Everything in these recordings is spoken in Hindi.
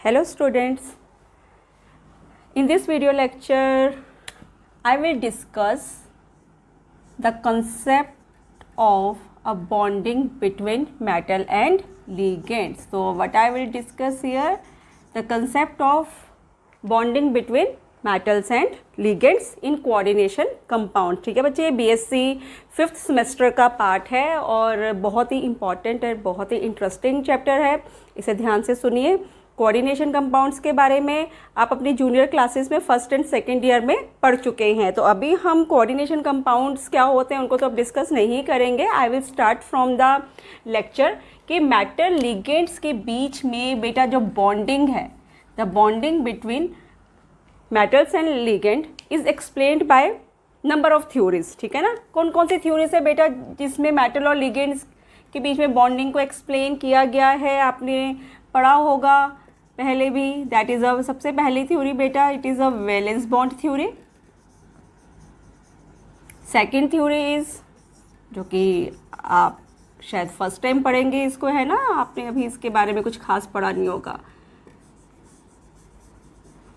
Hello students, in this video lecture I will discuss the concept of a bonding between metal and ligands. So what I will discuss here, the concept of bonding between metals and ligands in coordination compound. ठीक है बच्चे, ये BSc 5th सेमेस्टर का पार्ट है और बहुत ही इम्पॉर्टेंट और बहुत ही इंटरेस्टिंग चैप्टर है, इसे ध्यान से सुनिए। कोऑर्डिनेशन कंपाउंड्स के बारे में आप अपनी जूनियर क्लासेस में फर्स्ट एंड सेकेंड ईयर में पढ़ चुके हैं, तो अभी हम कोऑर्डिनेशन कंपाउंड्स क्या होते हैं उनको तो अब डिस्कस नहीं करेंगे। I will start from the lecture कि मेटल लिगेंड्स के बीच में बेटा जो बॉन्डिंग है, the bonding between metals and ligand is explained by number of theories. ठीक है ना, कौन कौन सी थ्योरीज है बेटा जिसमें मेटल और लिगेंड्स के बीच में बॉन्डिंग को एक्सप्लेन किया गया है, आपने पढ़ा होगा पहले भी। दैट इज अ सबसे पहली थ्योरी बेटा, it is a valence bond theory. Second theory is, जो कि आप शायद फर्स्ट टाइम पढ़ेंगे इसको, है ना, आपने अभी इसके बारे में कुछ खास पढ़ा नहीं होगा,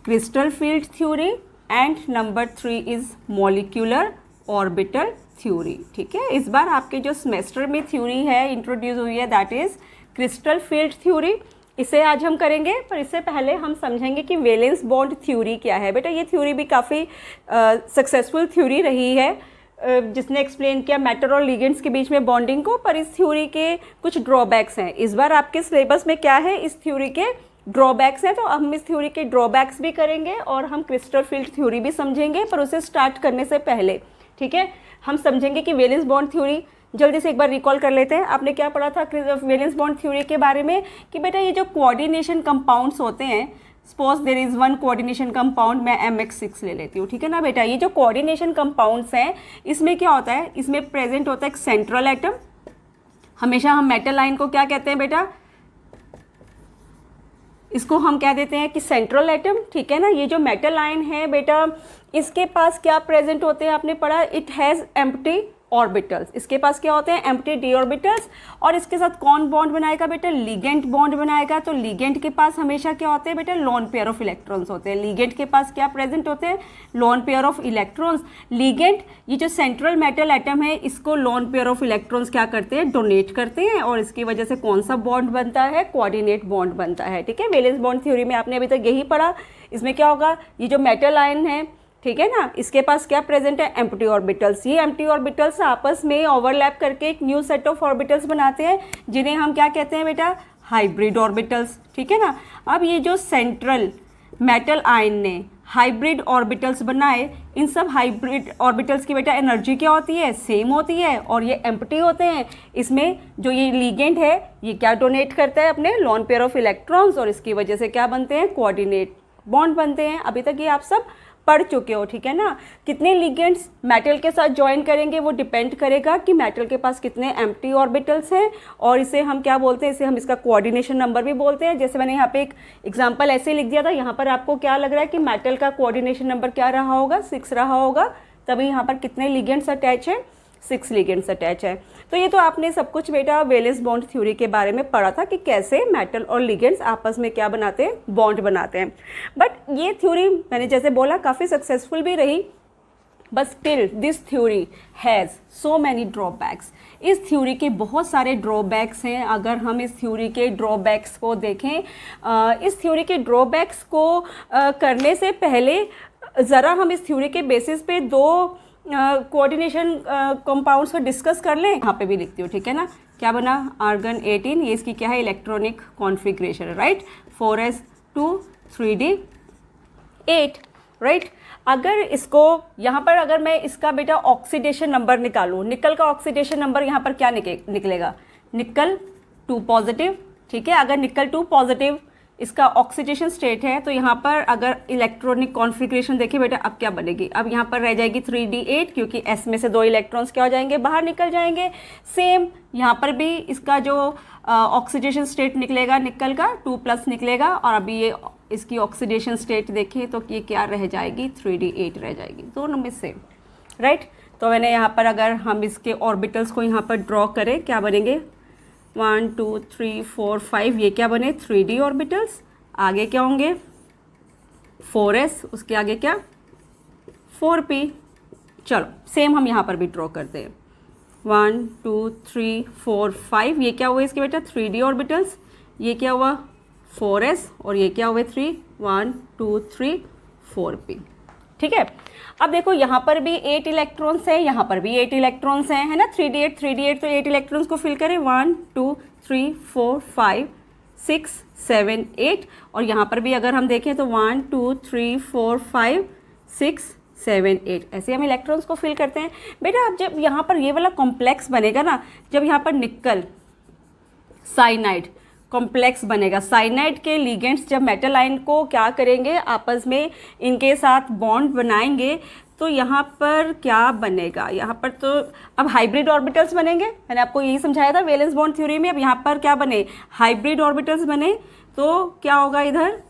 crystal field theory. And number 3 is molecular orbital theory. ठीक है, इस बार आपके जो सेमेस्टर में थ्योरी है इंट्रोड्यूस हुई है, that is crystal field theory. इसे आज हम करेंगे, पर इससे पहले हम समझेंगे कि वैलेंस बॉन्ड थ्योरी क्या है। बेटा ये थ्योरी भी काफ़ी सक्सेसफुल थ्योरी रही है, जिसने एक्सप्लेन किया मेटल और लिगेंड्स के बीच में बॉन्डिंग को, पर इस थ्योरी के कुछ ड्रॉबैक्स हैं। इस बार आपके सिलेबस में क्या है, इस थ्योरी के ड्रॉबैक्स हैं, तो हम इस थ्योरी के ड्रॉबैक्स भी करेंगे और हम क्रिस्टल फील्ड थ्योरी भी समझेंगे। पर उसे स्टार्ट करने से पहले, ठीक है, हम समझेंगे कि वैलेंस बॉन्ड थ्योरी जल्दी से एक बार रिकॉल कर लेते हैं। आपने क्या पढ़ा था वैलेंस बॉन्ड थ्योरी के बारे में कि बेटा ये जो कोऑर्डिनेशन कंपाउंड्स होते हैं, suppose there is one coordination compound, मैं MX6 ले लेती हूँ। ठीक है ना बेटा, ये जो कोऑर्डिनेशन कंपाउंड्स हैं इसमें क्या होता है, इसमें प्रेजेंट होता है एक सेंट्रल एटम। हमेशा हम मेटल लाइन को क्या कहते हैं बेटा, इसको हम कह देते हैं कि सेंट्रल एटम। ठीक है ना, ये जो मेटल आयन है बेटा, इसके पास क्या प्रेजेंट होते हैं, आपने पढ़ा, इट हैज़ एम्प्टी ऑर्बिटल्स। इसके पास क्या होते हैं, एम्प्टी डी ऑर्बिटल्स। और इसके साथ कौन बॉन्ड बनाएगा बेटा, लिगेंड बॉन्ड बनाएगा। तो लिगेंड के पास हमेशा क्या होते हैं बेटा, लोन पेयर ऑफ इलेक्ट्रॉन्स होते हैं। लिगेंड के पास क्या प्रेजेंट होते हैं, lone pair of electrons. Ligand, ये जो सेंट्रल मेटल एटम है, इसको लोन पेयर ऑफ इलेक्ट्रॉन्स क्या करते हैं, डोनेट करते हैं, और इसकी वजह से कौन सा बॉन्ड बनता है, कोऑर्डिनेट बॉन्ड बनता है। ठीक है, वैलेंस बॉन्ड थ्योरी में आपने अभी तक यही पढ़ा। इसमें क्या होगा, ये जो मेटल आयन है, ठीक है ना, इसके पास क्या प्रेजेंट है, एम्प्टी ऑर्बिटल्स। ये एम्प्टी ऑर्बिटल्स आपस में ओवरलैप करके एक न्यू सेट ऑफ ऑर्बिटल्स बनाते हैं, जिन्हें हम क्या कहते हैं बेटा, हाइब्रिड ऑर्बिटल्स। ठीक है ना, अब ये जो सेंट्रल मेटल आयन ने हाइब्रिड ऑर्बिटल्स बनाए, इन सब हाइब्रिड ऑर्बिटल्स की बेटा एनर्जी क्या होती है, सेम होती है, और ये एम्प्टी होते हैं। इसमें जो ये लिगेंड है, ये क्या डोनेट करता है, अपने लोन पेयर ऑफ इलेक्ट्रॉन्स, और इसकी वजह से क्या बनते हैं, कोऑर्डिनेट बॉन्ड बनते हैं। अभी तक ये आप सब पढ़ चुके हो। ठीक है ना, कितने लिगेंड्स मेटल के साथ ज्वाइन करेंगे वो डिपेंड करेगा कि मेटल के पास कितने एम्प्टी ऑर्बिटल्स हैं, और इसे हम क्या बोलते हैं, इसे हम इसका कोऑर्डिनेशन नंबर भी बोलते हैं। जैसे मैंने यहाँ पे एक एग्जांपल ऐसे लिख दिया था, यहाँ पर आपको क्या लग रहा है कि मेटल का कोऑर्डिनेशन नंबर क्या रहा होगा, 6 रहा होगा। तभी यहाँ पर कितने लिगेंड्स अटैच हैं, 6 लिगेंड्स अटैच है। तो ये तो आपने सब कुछ बेटा वैलेंस बॉन्ड थ्योरी के बारे में पढ़ा था कि कैसे मेटल और लिगेंड्स आपस में क्या बनाते हैं, बॉन्ड बनाते हैं। बट ये थ्योरी मैंने जैसे बोला काफ़ी सक्सेसफुल भी रही, but still this theory has so many drawbacks. इस थ्योरी के बहुत सारे ड्रॉबैक्स हैं। अगर हम इस थ्योरी के ड्रॉबैक्स को देखें, इस थ्योरी के ड्रॉबैक्स को करने से पहले ज़रा हम इस थ्योरी के बेसिस पे दो कोऑर्डिनेशन कंपाउंड्स को डिस्कस कर लें। यहाँ पे भी लिखती हूँ, ठीक है ना, क्या बना, आर्गन 18, ये इसकी क्या है, इलेक्ट्रॉनिक कॉन्फ़िगरेशन है, राइट, 4s2 3d8, राइट। अगर इसको यहाँ पर अगर मैं इसका बेटा ऑक्सीडेशन नंबर निकालूँ, निकल का ऑक्सीडेशन नंबर यहाँ पर क्या निकलेगा, निकल 2 पॉजिटिव। ठीक है, अगर निकल 2 पॉजिटिव इसका ऑक्सीडेशन स्टेट है, तो यहाँ पर अगर इलेक्ट्रॉनिक कॉन्फ़िगरेशन देखें बेटा, अब क्या बनेगी, अब यहाँ पर रह जाएगी 3d8, क्योंकि s में से 2 इलेक्ट्रॉन्स क्या हो जाएंगे, बाहर निकल जाएंगे। सेम यहाँ पर भी इसका जो ऑक्सीडेशन स्टेट निकलेगा, निकल का 2+ निकलेगा, और अभी ये इसकी ऑक्सीडेशन स्टेट देखें तो ये क्या रह जाएगी, 3d8 रह जाएगी, दोनों में सेम, राइट। तो मैंने यहाँ पर अगर हम इसके ऑर्बिटल्स को यहाँ पर ड्रॉ करें, क्या बनेंगे, 1 2 3 4 5, ये क्या बने, 3d ऑर्बिटल्स। आगे क्या होंगे 4s, उसके आगे क्या 4p। चलो सेम हम यहाँ पर भी ड्रॉ करते हैं। 1 2 3 4 5, ये क्या हुआ इसके बेटा 3d ऑर्बिटल्स, ये क्या हुआ 4s और ये क्या हुए 3, 1 2 3 4p। ठीक है, अब देखो यहाँ पर भी 8 इलेक्ट्रॉन्स हैं, यहाँ पर भी 8 इलेक्ट्रॉन्स हैं, है ना। 3d8 3d8 तो 8 इलेक्ट्रॉन्स को फिल करें 1 2 3 4 5 6 7 8, और यहाँ पर भी अगर हम देखें तो 1 2 3 4 5 6 7 8, ऐसे हम इलेक्ट्रॉन्स को फिल करते हैं। बेटा अब जब यहाँ पर ये वाला कॉम्प्लेक्स बनेगा ना, जब यहाँ पर निकल साइनाइड कॉम्प्लेक्स बनेगा, साइनाइड के लिगेंड्स जब मेटल आयन को क्या करेंगे आपस में इनके साथ बॉन्ड बनाएंगे, तो यहाँ पर क्या बनेगा, यहाँ पर तो अब हाइब्रिड ऑर्बिटल्स बनेंगे। मैंने आपको यही समझाया था वैलेंस बॉन्ड थ्योरी में। अब यहाँ पर क्या बने, हाइब्रिड ऑर्बिटल्स बने, तो क्या होगा इधर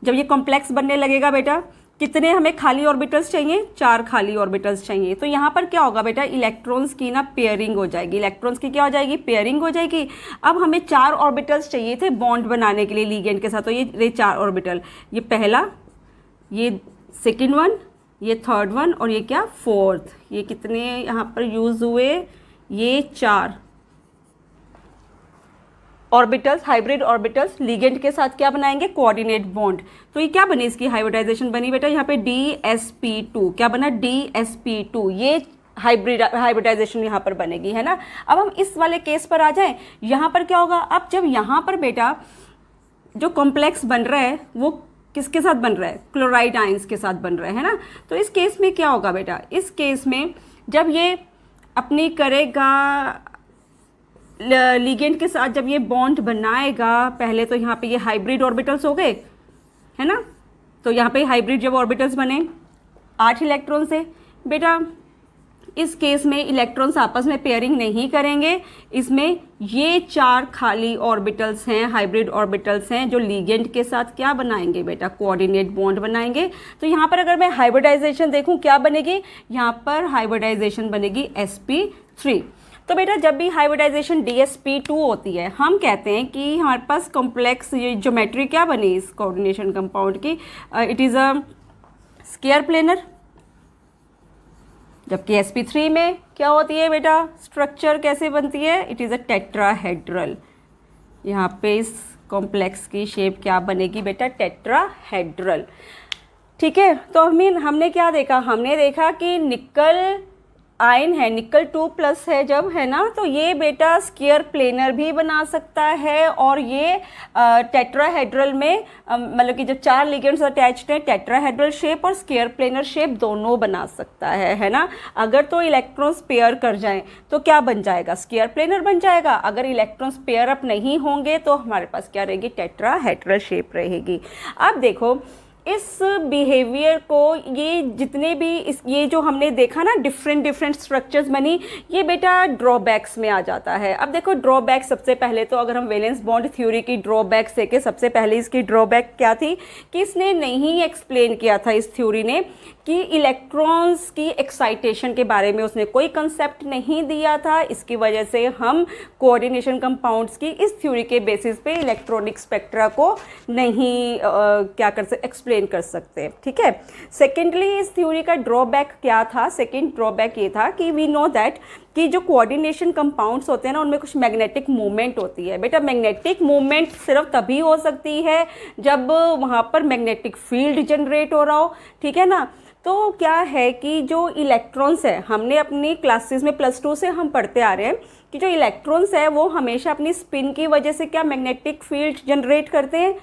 जब ये कॉम्प्लेक्स बनने लगेगा बेटा, कितने हमें खाली ऑर्बिटल्स चाहिए, 4 खाली ऑर्बिटल्स चाहिए। तो यहाँ पर क्या होगा बेटा, इलेक्ट्रॉन्स की ना पेयरिंग हो जाएगी, इलेक्ट्रॉन्स की क्या हो जाएगी, पेयरिंग हो जाएगी। अब हमें 4 ऑर्बिटल्स चाहिए थे बॉन्ड बनाने के लिए लिगेंड के साथ, तो ये 4 ऑर्बिटल, ये पहला, ये सेकेंड वन, ये थर्ड वन और ये क्या फोर्थ, ये कितने यहाँ पर यूज़ हुए, ये 4 ऑर्बिटल्स, हाइब्रिड ऑर्बिटल्स लिगेंड के साथ क्या बनाएंगे, कोऑर्डिनेट बॉन्ड। तो ये क्या बनी, इसकी हाइब्रिडाइजेशन बनी बेटा यहाँ पे DsP2, क्या बना DsP2, ये हाइब्रिडाइजेशन यहाँ पर बनेगी, है ना। अब हम इस वाले केस पर आ जाएं, यहाँ पर क्या होगा, अब जब यहाँ पर बेटा जो कॉम्प्लेक्स बन रहा है वो किसके साथ बन रहा है, क्लोराइड आयंस के साथ बन रहा है ना। तो इस केस में क्या होगा बेटा, इस केस में जब ये अपनी करेगा लिगेंड के साथ, जब ये बॉन्ड बनाएगा, पहले तो यहाँ पे ये हाइब्रिड ऑर्बिटल्स हो गए, है ना। तो यहाँ पे हाइब्रिड जब ऑर्बिटल्स बने 8 इलेक्ट्रॉन से, बेटा इस केस में इलेक्ट्रॉन्स आपस में पेयरिंग नहीं करेंगे, इसमें ये 4 खाली ऑर्बिटल्स हैं, हाइब्रिड ऑर्बिटल्स हैं, जो लिगेंड के साथ क्या बनाएंगे बेटा, कोऑर्डिनेट बॉन्ड बनाएंगे। तो यहाँ पर अगर मैं हाइब्रिडाइजेशन देखूँ क्या बनेगी, यहाँ पर हाइब्रिडाइजेशन बनेगी sp3। तो बेटा जब भी हाइब्रिडाइजेशन DsP2 होती है, हम कहते हैं कि हमारे पास कॉम्प्लेक्स ये ज्योमेट्री क्या बनी इस कोऑर्डिनेशन कंपाउंड की, it is a square planar. जबकि sp3 में क्या होती है बेटा, स्ट्रक्चर कैसे बनती है, इट इज़ अ टेट्राहेड्रल। यहाँ पे इस कॉम्प्लेक्स की शेप क्या बनेगी बेटा, टेट्राहेड्रल। ठीक है, तो हमने क्या देखा, हमने देखा कि निकल आयन है, निकल 2+ है जब, है ना, तो ये बेटा स्क्वायर प्लेनर भी बना सकता है, और ये टेट्राहेड्रल में मतलब कि जब 4 लिगेंड्स अटैच्ड हैं, टेट्राहेड्रल शेप और स्क्वायर प्लेनर शेप दोनों बना सकता है ना। अगर तो इलेक्ट्रॉन्स पेयर कर जाएं तो क्या बन जाएगा, स्क्वायर प्लेनर बन जाएगा। अगर इलेक्ट्रॉन्स पेयर अप नहीं होंगे तो हमारे पास क्या रहेगी, टेट्राहेड्रल शेप रहेगी। अब देखो इस बिहेवियर को, ये जितने भी ये जो हमने देखा ना डिफरेंट स्ट्रक्चर्स बनी, ये बेटा ड्रॉबैक्स में आ जाता है। अब देखो ड्रॉबैक, सबसे पहले तो अगर हम वैलेंस बॉन्ड थ्योरी की ड्रॉबैक्स देखें, सबसे पहले इसकी ड्रॉबैक क्या थी कि इसने नहीं एक्सप्लेन किया था इस थ्योरी ने कि इलेक्ट्रॉन्स की एक्साइटेशन के बारे में उसने कोई कंसेप्ट नहीं दिया था। इसकी वजह से हम कोऑर्डिनेशन कंपाउंड्स की इस थ्योरी के बेसिस पे इलेक्ट्रॉनिक स्पेक्ट्रा को नहीं क्या कर सकते, एक्सप्लेन कर सकते। ठीक है, सेकेंडली इस थ्योरी का ड्रॉबैक क्या था, सेकेंड ड्रॉबैक ये था कि वी नो दैट कि जो कोऑर्डिनेशन कंपाउंड्स होते हैं ना, उनमें कुछ मैग्नेटिक मूवमेंट होती है। बेटा मैग्नेटिक मूवमेंट सिर्फ तभी हो सकती है जब वहाँ पर मैग्नेटिक फील्ड जनरेट हो रहा हो, ठीक है ना। तो क्या है कि जो इलेक्ट्रॉन्स है, हमने अपनी क्लासेस में +2 से हम पढ़ते आ रहे हैं कि जो इलेक्ट्रॉन्स है वो हमेशा अपनी स्पिन की वजह से क्या मैग्नेटिक फील्ड जनरेट करते हैं।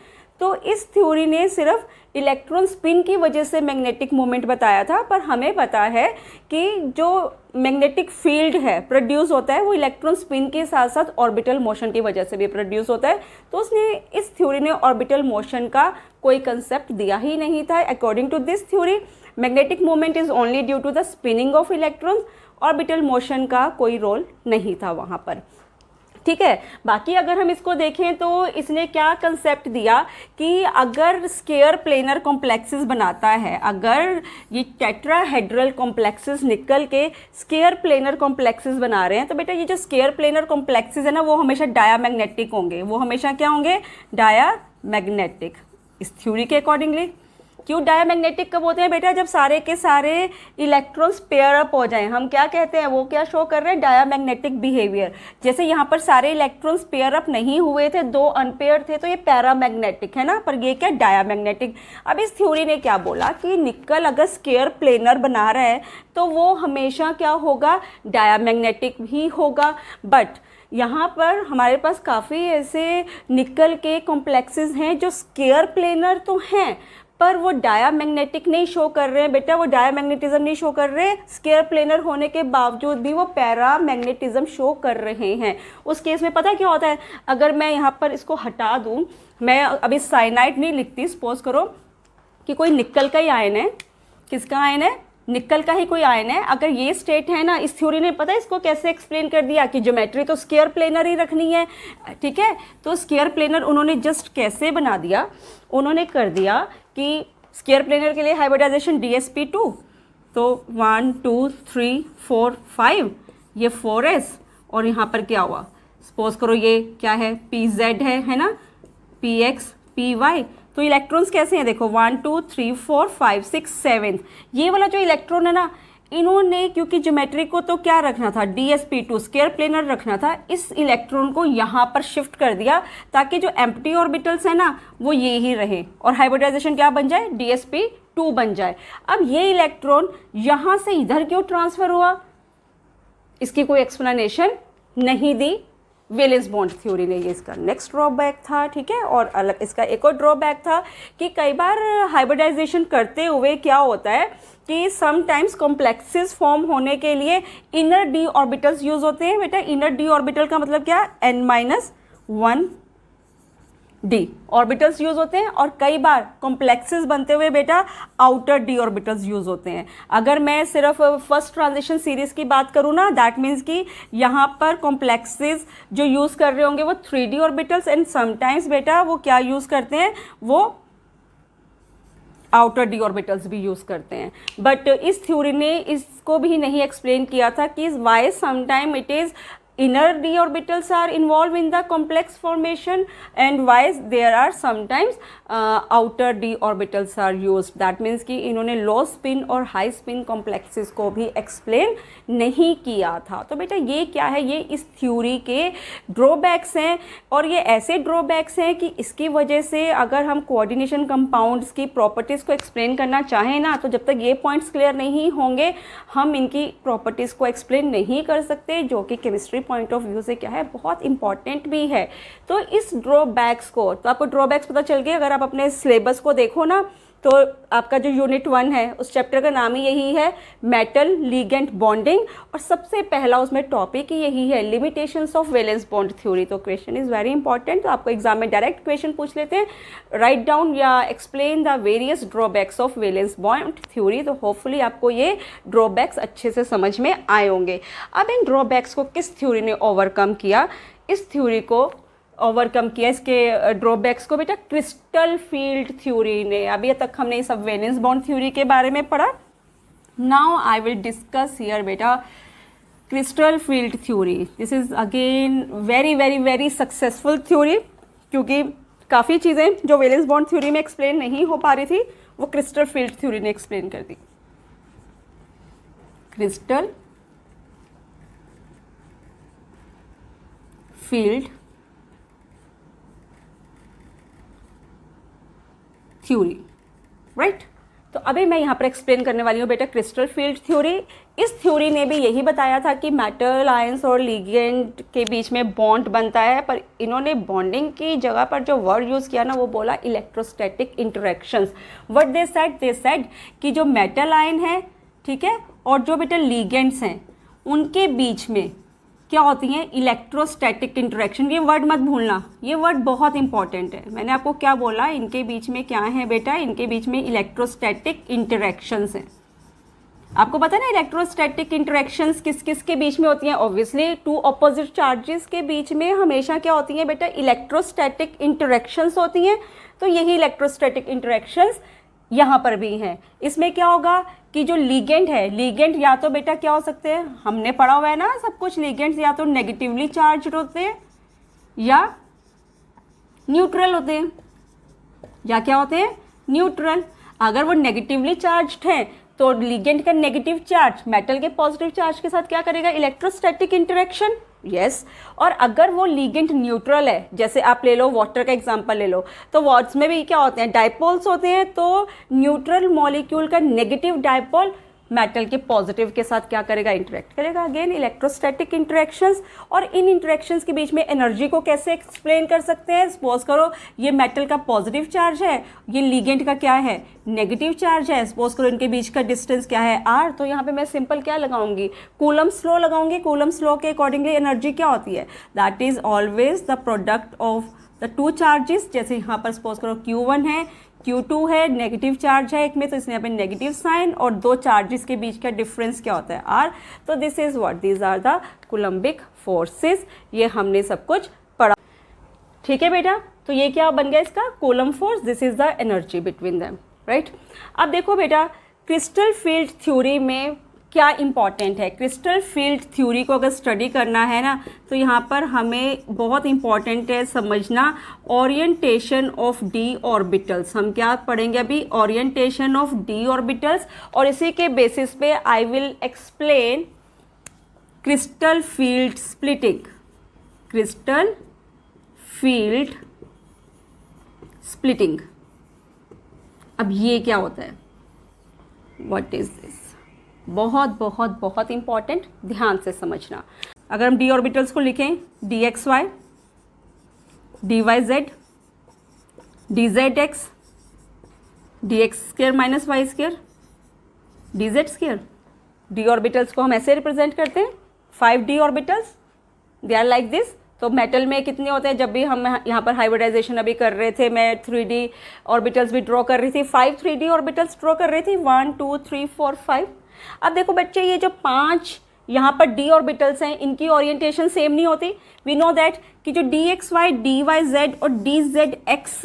तो इस थ्योरी ने सिर्फ इलेक्ट्रॉन स्पिन की वजह से मैग्नेटिक मूवमेंट बताया था, पर हमें पता है कि जो मैग्नेटिक फील्ड है प्रोड्यूस होता है वो इलेक्ट्रॉन स्पिन के साथ साथ ऑर्बिटल मोशन की वजह से भी प्रोड्यूस होता है। तो उसने इस थ्योरी ने ऑर्बिटल मोशन का कोई कंसेप्ट दिया ही नहीं था। According to this theory magnetic movement is only due to the spinning of electrons, orbital motion का कोई रोल नहीं था वहाँ पर। ठीक है, बाकी अगर हम इसको देखें तो इसने क्या कंसेप्ट दिया कि अगर स्क्वायर प्लेनर कॉम्प्लेक्सेस बनाता है, अगर ये टेट्राहेड्रल कॉम्प्लेक्सेस निकल के स्क्वायर प्लेनर कॉम्प्लेक्सेस बना रहे हैं, तो बेटा ये जो स्क्वायर प्लेनर कॉम्प्लेक्सेस है ना, वो हमेशा डायामैग्नेटिक होंगे। वो हमेशा क्या होंगे, डायामैग्नेटिक, इस थ्योरी के अकॉर्डिंगली। क्यों डायामैग्नेटिक कब होते हैं बेटा? जब सारे के सारे इलेक्ट्रॉन्स पेयर अप हो जाएं, हम क्या कहते हैं, वो क्या शो कर रहे हैं, डायामैग्नेटिक बिहेवियर। जैसे यहाँ पर सारे इलेक्ट्रॉन्स पेयर अप नहीं हुए थे, 2 अनपेयर थे, तो ये पैरामैग्नेटिक है ना, पर ये क्या, डायामैग्नेटिक। अब इस थ्योरी ने क्या बोला कि निकल अगर स्केयर प्लेनर बना रहा है तो वो हमेशा क्या होगा, डायामैग्नेटिक ही होगा। बट यहाँ पर हमारे पास काफ़ी ऐसे निकल के कॉम्प्लेक्सेस हैं जो स्केयर प्लेनर तो हैं, पर वो डायामैग्नेटिक नहीं शो कर रहे हैं बेटा, वो डायामैग्नेटिज्म नहीं शो कर रहे, स्केयर प्लेनर होने के बावजूद भी वो पैरामैग्नेटिज्म शो कर रहे हैं। उस केस में पता क्या होता है, अगर मैं यहाँ पर इसको हटा दूँ, मैं अभी साइनाइड नहीं लिखती, सपोज करो कि कोई निकल का ही आयन है, किसका आयन है, निकल का ही कोई आयन है। अगर ये स्टेट है ना, इस थ्योरी ने पता है इसको कैसे एक्सप्लेन कर दिया कि ज्योमेट्री तो स्केयर प्लेनर ही रखनी है, ठीक है। तो स्केयर प्लेनर उन्होंने जस्ट कैसे बना दिया, उन्होंने कर दिया कि स्केयर प्लेनर के लिए हाइब्रिडाइजेशन DsP2, तो 1 2 3 4 5, ये 4s, और यहाँ पर क्या हुआ, सपोज करो ये क्या है, PZ है ना, PX PY। तो इलेक्ट्रॉन्स कैसे हैं, देखो 1 2 3 4 5 6 7, ये वाला जो इलेक्ट्रॉन है ना, इन्होंने क्योंकि ज्योमेट्री को तो क्या रखना था, DsP2 स्केयर प्लेनर रखना था, इस इलेक्ट्रॉन को यहाँ पर शिफ्ट कर दिया ताकि जो एम्प्टी ऑर्बिटल्स है ना वो ये ही रहे और हाइब्रिडाइजेशन क्या बन जाए, DsP2 बन जाए। अब ये इलेक्ट्रॉन यहाँ से इधर क्यों ट्रांसफर हुआ, इसकी कोई एक्सप्लेनेशन नहीं दी वैलेंस बॉन्ड थ्योरी ने, ये इसका नेक्स्ट ड्रॉबैक था, ठीक है। और अलग इसका एक और ड्रॉबैक था कि कई बार हाइब्रिडाइजेशन करते हुए क्या होता है कि समटाइम्स कॉम्प्लेक्सेस फॉर्म होने के लिए इनर डी ऑर्बिटल्स यूज होते हैं। बेटा इनर डी ऑर्बिटल का मतलब क्या, n-1 डी ऑर्बिटल्स यूज होते हैं, और कई बार कॉम्प्लेक्सेस बनते हुए बेटा आउटर डी ऑर्बिटल्स यूज होते हैं। अगर मैं सिर्फ फर्स्ट ट्रांजिशन सीरीज की बात करूँ ना, दैट मीन्स कि यहाँ पर कॉम्प्लेक्सेस जो यूज कर रहे होंगे वो 3D ऑर्बिटल्स, एंड समटाइम्स बेटा वो क्या यूज करते हैं, वो आउटर डी ऑर्बिटल्स भी यूज करते हैं। बट इस थ्योरी ने इसको भी नहीं एक्सप्लेन किया था कि why sometime it is inner d orbitals are involved in the complex formation and why there are sometimes outer d orbitals are used। that means कि इन्होंने low spin और high spin complexes को भी explain नहीं किया था। तो बेटा ये क्या है, ये इस थ्योरी के ड्रॉबैक्स हैं, और ये ऐसे ड्रॉबैक्स हैं कि इसकी वजह से अगर हम कोऑर्डिनेशन कंपाउंड्स की प्रॉपर्टीज़ को एक्सप्लेन करना चाहें ना, तो जब तक ये पॉइंट्स क्लियर नहीं होंगे हम इनकी प्रॉपर्टीज़ को एक्सप्लेन नहीं कर सकते, जो कि केमिस्ट्री पॉइंट ऑफ व्यू से क्या है, बहुत इंपॉर्टेंट भी है। तो इस ड्रॉबैक्स को, तो आपको ड्रॉबैक्स पता चल गए। अगर आप अपने सिलेबस को देखो ना, तो आपका जो यूनिट 1 है उस चैप्टर का नाम ही यही है, मेटल लिगेंड बॉन्डिंग, और सबसे पहला उसमें टॉपिक ही यही है, limitations of valence bond theory. तो क्वेश्चन इज वेरी इंपॉर्टेंट, तो आपको एग्जाम में डायरेक्ट क्वेश्चन पूछ लेते हैं, राइट डाउन या explain the various drawbacks of valence bond theory. तो होपफुली आपको ये ड्रॉबैक्स अच्छे से समझ में आए होंगे। अब इन ड्रॉबैक्स को किस थ्योरी ने ओवरकम किया, इस थ्योरी को ओवरकम किया, इसके ड्रॉबैक्स को बेटा क्रिस्टल फील्ड थ्योरी ने। अभी तक हमने इस वैलेंस बॉन्ड थ्योरी के बारे में पढ़ा। Now I will discuss here बेटा crystal field theory. This is again very very very successful theory, क्योंकि काफ़ी चीज़ें जो वैलेंस बॉन्ड थ्योरी में एक्सप्लेन नहीं हो पा रही थी वो क्रिस्टल फील्ड थ्योरी ने एक्सप्लेन कर दी। Crystal field theory, right. तो अभी मैं यहाँ पर एक्सप्लेन करने वाली हूँ बेटा क्रिस्टल फील्ड थ्योरी। इस थ्योरी ने भी यही बताया था कि मेटल आयंस और लिगेंड के बीच में बॉन्ड बनता है, पर इन्होंने बॉन्डिंग की जगह पर जो वर्ड यूज़ किया ना वो बोला electrostatic interactions. What they said कि जो मेटल आयन है, ठीक है, और जो बेटा लिगेंड्स हैं उनके बीच में क्या होती हैं, इलेक्ट्रोस्टैटिक इंटरेक्शन। ये वर्ड मत भूलना, ये वर्ड बहुत इंपॉर्टेंट है। मैंने आपको क्या बोला, इनके बीच में क्या है बेटा, इनके बीच में इलेक्ट्रोस्टैटिक इंटरेक्शंस हैं। आपको पता है ना इलेक्ट्रोस्टैटिक इंटरेक्शंस किस किस के बीच में होती हैं, ऑब्वियसली टू अपोजिट चार्जेस के बीच में हमेशा क्या होती हैं बेटा, इलेक्ट्रोस्टैटिक इंटरेक्शंस होती हैं। तो यही इलेक्ट्रोस्टैटिक इंटरेक्शंस यहाँ पर भी हैं। इसमें क्या होगा कि जो लिगेंड है, लिगेंड या तो बेटा क्या हो सकते हैं, हमने पढ़ा हुआ है ना सब कुछ, लिगेंड्स या तो नेगेटिवली चार्ज होते हैं या न्यूट्रल होते हैं, या क्या होते हैं, न्यूट्रल। अगर वो नेगेटिवली चार्ज्ड हैं तो लिगेंड का नेगेटिव चार्ज मेटल के पॉजिटिव चार्ज के साथ क्या करेगा, इलेक्ट्रोस्टैटिक इंटरेक्शन, यस। और अगर वो लिगेंड न्यूट्रल है, जैसे आप ले लो वाटर का एग्जांपल ले लो, तो वाट्स में भी क्या होते हैं, डाइपोल्स होते हैं, तो न्यूट्रल मॉलिक्यूल का नेगेटिव डाइपोल मेटल के पॉजिटिव के साथ क्या करेगा, इंटरेक्ट करेगा, अगेन इलेक्ट्रोस्टैटिक इंटरेक्शंस। और इन इंटरेक्शंस के बीच में एनर्जी को कैसे एक्सप्लेन कर सकते हैं, सपोज करो ये मेटल का पॉजिटिव चार्ज है, ये लिगेंड का क्या है, नेगेटिव चार्ज है, सपोज करो इनके बीच का डिस्टेंस क्या है, आर, तो यहाँ पे मैं सिंपल क्या लगाऊंगी, कूलम्स लॉ लगाऊंगी। कूलम्स लॉ के अकॉर्डिंगली एनर्जी क्या होती है, that is always the product of the two charges. जैसे यहाँ पर सपोज करो Q1 है, Q2 है, नेगेटिव चार्ज है एक में, तो इसने यहाँ पे नेगेटिव साइन, और दो चार्जेस के बीच का डिफरेंस क्या होता है, आर। तो this is what, these are the coulombic forces. ये हमने सब कुछ पढ़ा, ठीक है बेटा। तो ये क्या बन गया इसका, coulomb force, this is the energy between them, right. अब देखो बेटा, क्रिस्टल फील्ड थ्योरी में क्या इंपॉर्टेंट है, क्रिस्टल फील्ड थ्योरी को अगर स्टडी करना है ना, तो यहाँ पर हमें बहुत इंपॉर्टेंट है समझना ओरिएंटेशन ऑफ डी ऑर्बिटल्स। हम क्या पढ़ेंगे अभी, ओरिएंटेशन ऑफ डी ऑर्बिटल्स, और इसी के बेसिस पे I will explain crystal field splitting, crystal field splitting. अब ये क्या होता है, व्हाट इज दिस, बहुत बहुत बहुत इंपॉर्टेंट, ध्यान से समझना। अगर हम डी ऑर्बिटल्स को लिखें, d x Y, D Y z, d Z x, d x square minus y square, d z square. D orbitals को हम ऐसे रिप्रेजेंट करते हैं, 5D orbitals, they are like this. तो मेटल में कितने होते हैं, जब भी हम यहाँ पर हाइब्रिडाइजेशन अभी कर रहे थे, मैं 3D ऑर्बिटल्स भी ड्रॉ कर रही थी, 5 3D ऑर्बिटल्स ड्रॉ कर रही थी, 1 2 3 4 5। अब देखो बच्चे, ये जो 5 यहाँ पर डी ऑर्बिटल्स हैं, इनकी ओरिएंटेशन सेम नहीं होती। वी नो दैट कि जो d x Y, D Y Z और डी जेड एक्स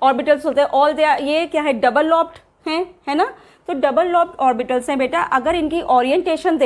ऑर्बिटल्स होते हैं, ऑल दे ये क्या है, डबल लॉब्ड हैं, है ना। तो डबल लॉब्ड ऑर्बिटल्स हैं बेटा। अगर इनकी ओरिएंटेशन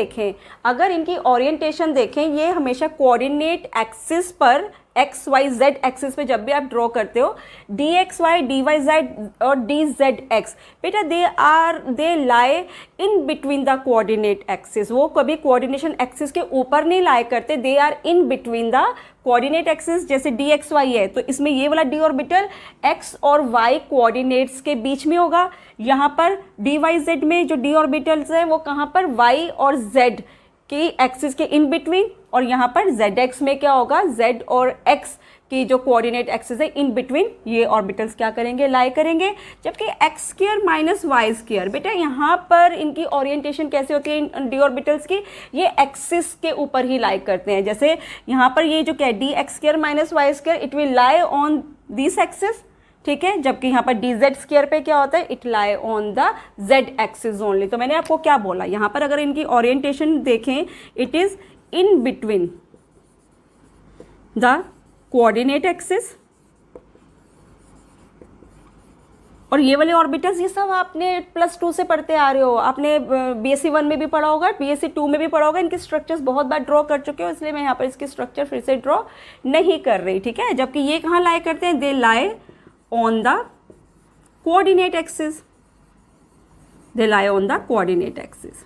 देखें, ये हमेशा कोऑर्डिनेट एक्सिस पर, एक्स वाई जेड एक्सिस पे जब भी आप ड्रॉ करते हो, D x Y, D Y Z और डी जेड एक्स, बेटा they lie in between the coordinate axis. वो कभी कोऑर्डिनेशन एक्सिस के ऊपर नहीं लाई करते, they are in between the coordinate axis. जैसे डी एक्स वाई है, तो इसमें ये वाला डी ऑर्बिटल एक्स और वाई कोऑर्डिनेट्स के बीच में होगा। यहाँ पर डी वाई जेड में जो डी ऑर्बिटल्स है वो कहाँ पर, वाई और जेड की एक्सिस के इन बिटवीन, और यहाँ पर जेड एक्स में क्या होगा, जेड और एक्स की जो कोऑर्डिनेट एक्सिस है इन बिटवीन, ये ऑर्बिटल्स क्या करेंगे, लाई करेंगे। जबकि x square minus y square, बेटा यहाँ पर इनकी ओरिएंटेशन कैसे होती है इन डी ऑर्बिटल्स की, ये एक्सिस के ऊपर ही लाई करते हैं। जैसे यहाँ पर ये जो क्या है, d x square minus y square, it will lie on this axis, ठीक है। जबकि यहाँ पर डी जेड स्क्वायर पे क्या होता है, it lie on the Z axis only. तो मैंने आपको क्या बोला, यहाँ पर अगर इनकी ओरिएंटेशन देखें, it is in between the coordinate axis. और ये वाले ऑर्बिटल्स, ये सब आपने +2 से पढ़ते आ रहे हो, आपने BSc 1 में भी पढ़ा होगा, BSc 2 में भी पढ़ा होगा। इनके स्ट्रक्चर्स बहुत बार ड्रॉ कर चुके हो, इसलिए मैं यहाँ पर इसकी स्ट्रक्चर फिर से ड्रॉ नहीं कर रही, ठीक है। जबकि ये कहाँ लाई करते हैं, they lie on the coordinate axis, they lie on the coordinate axis।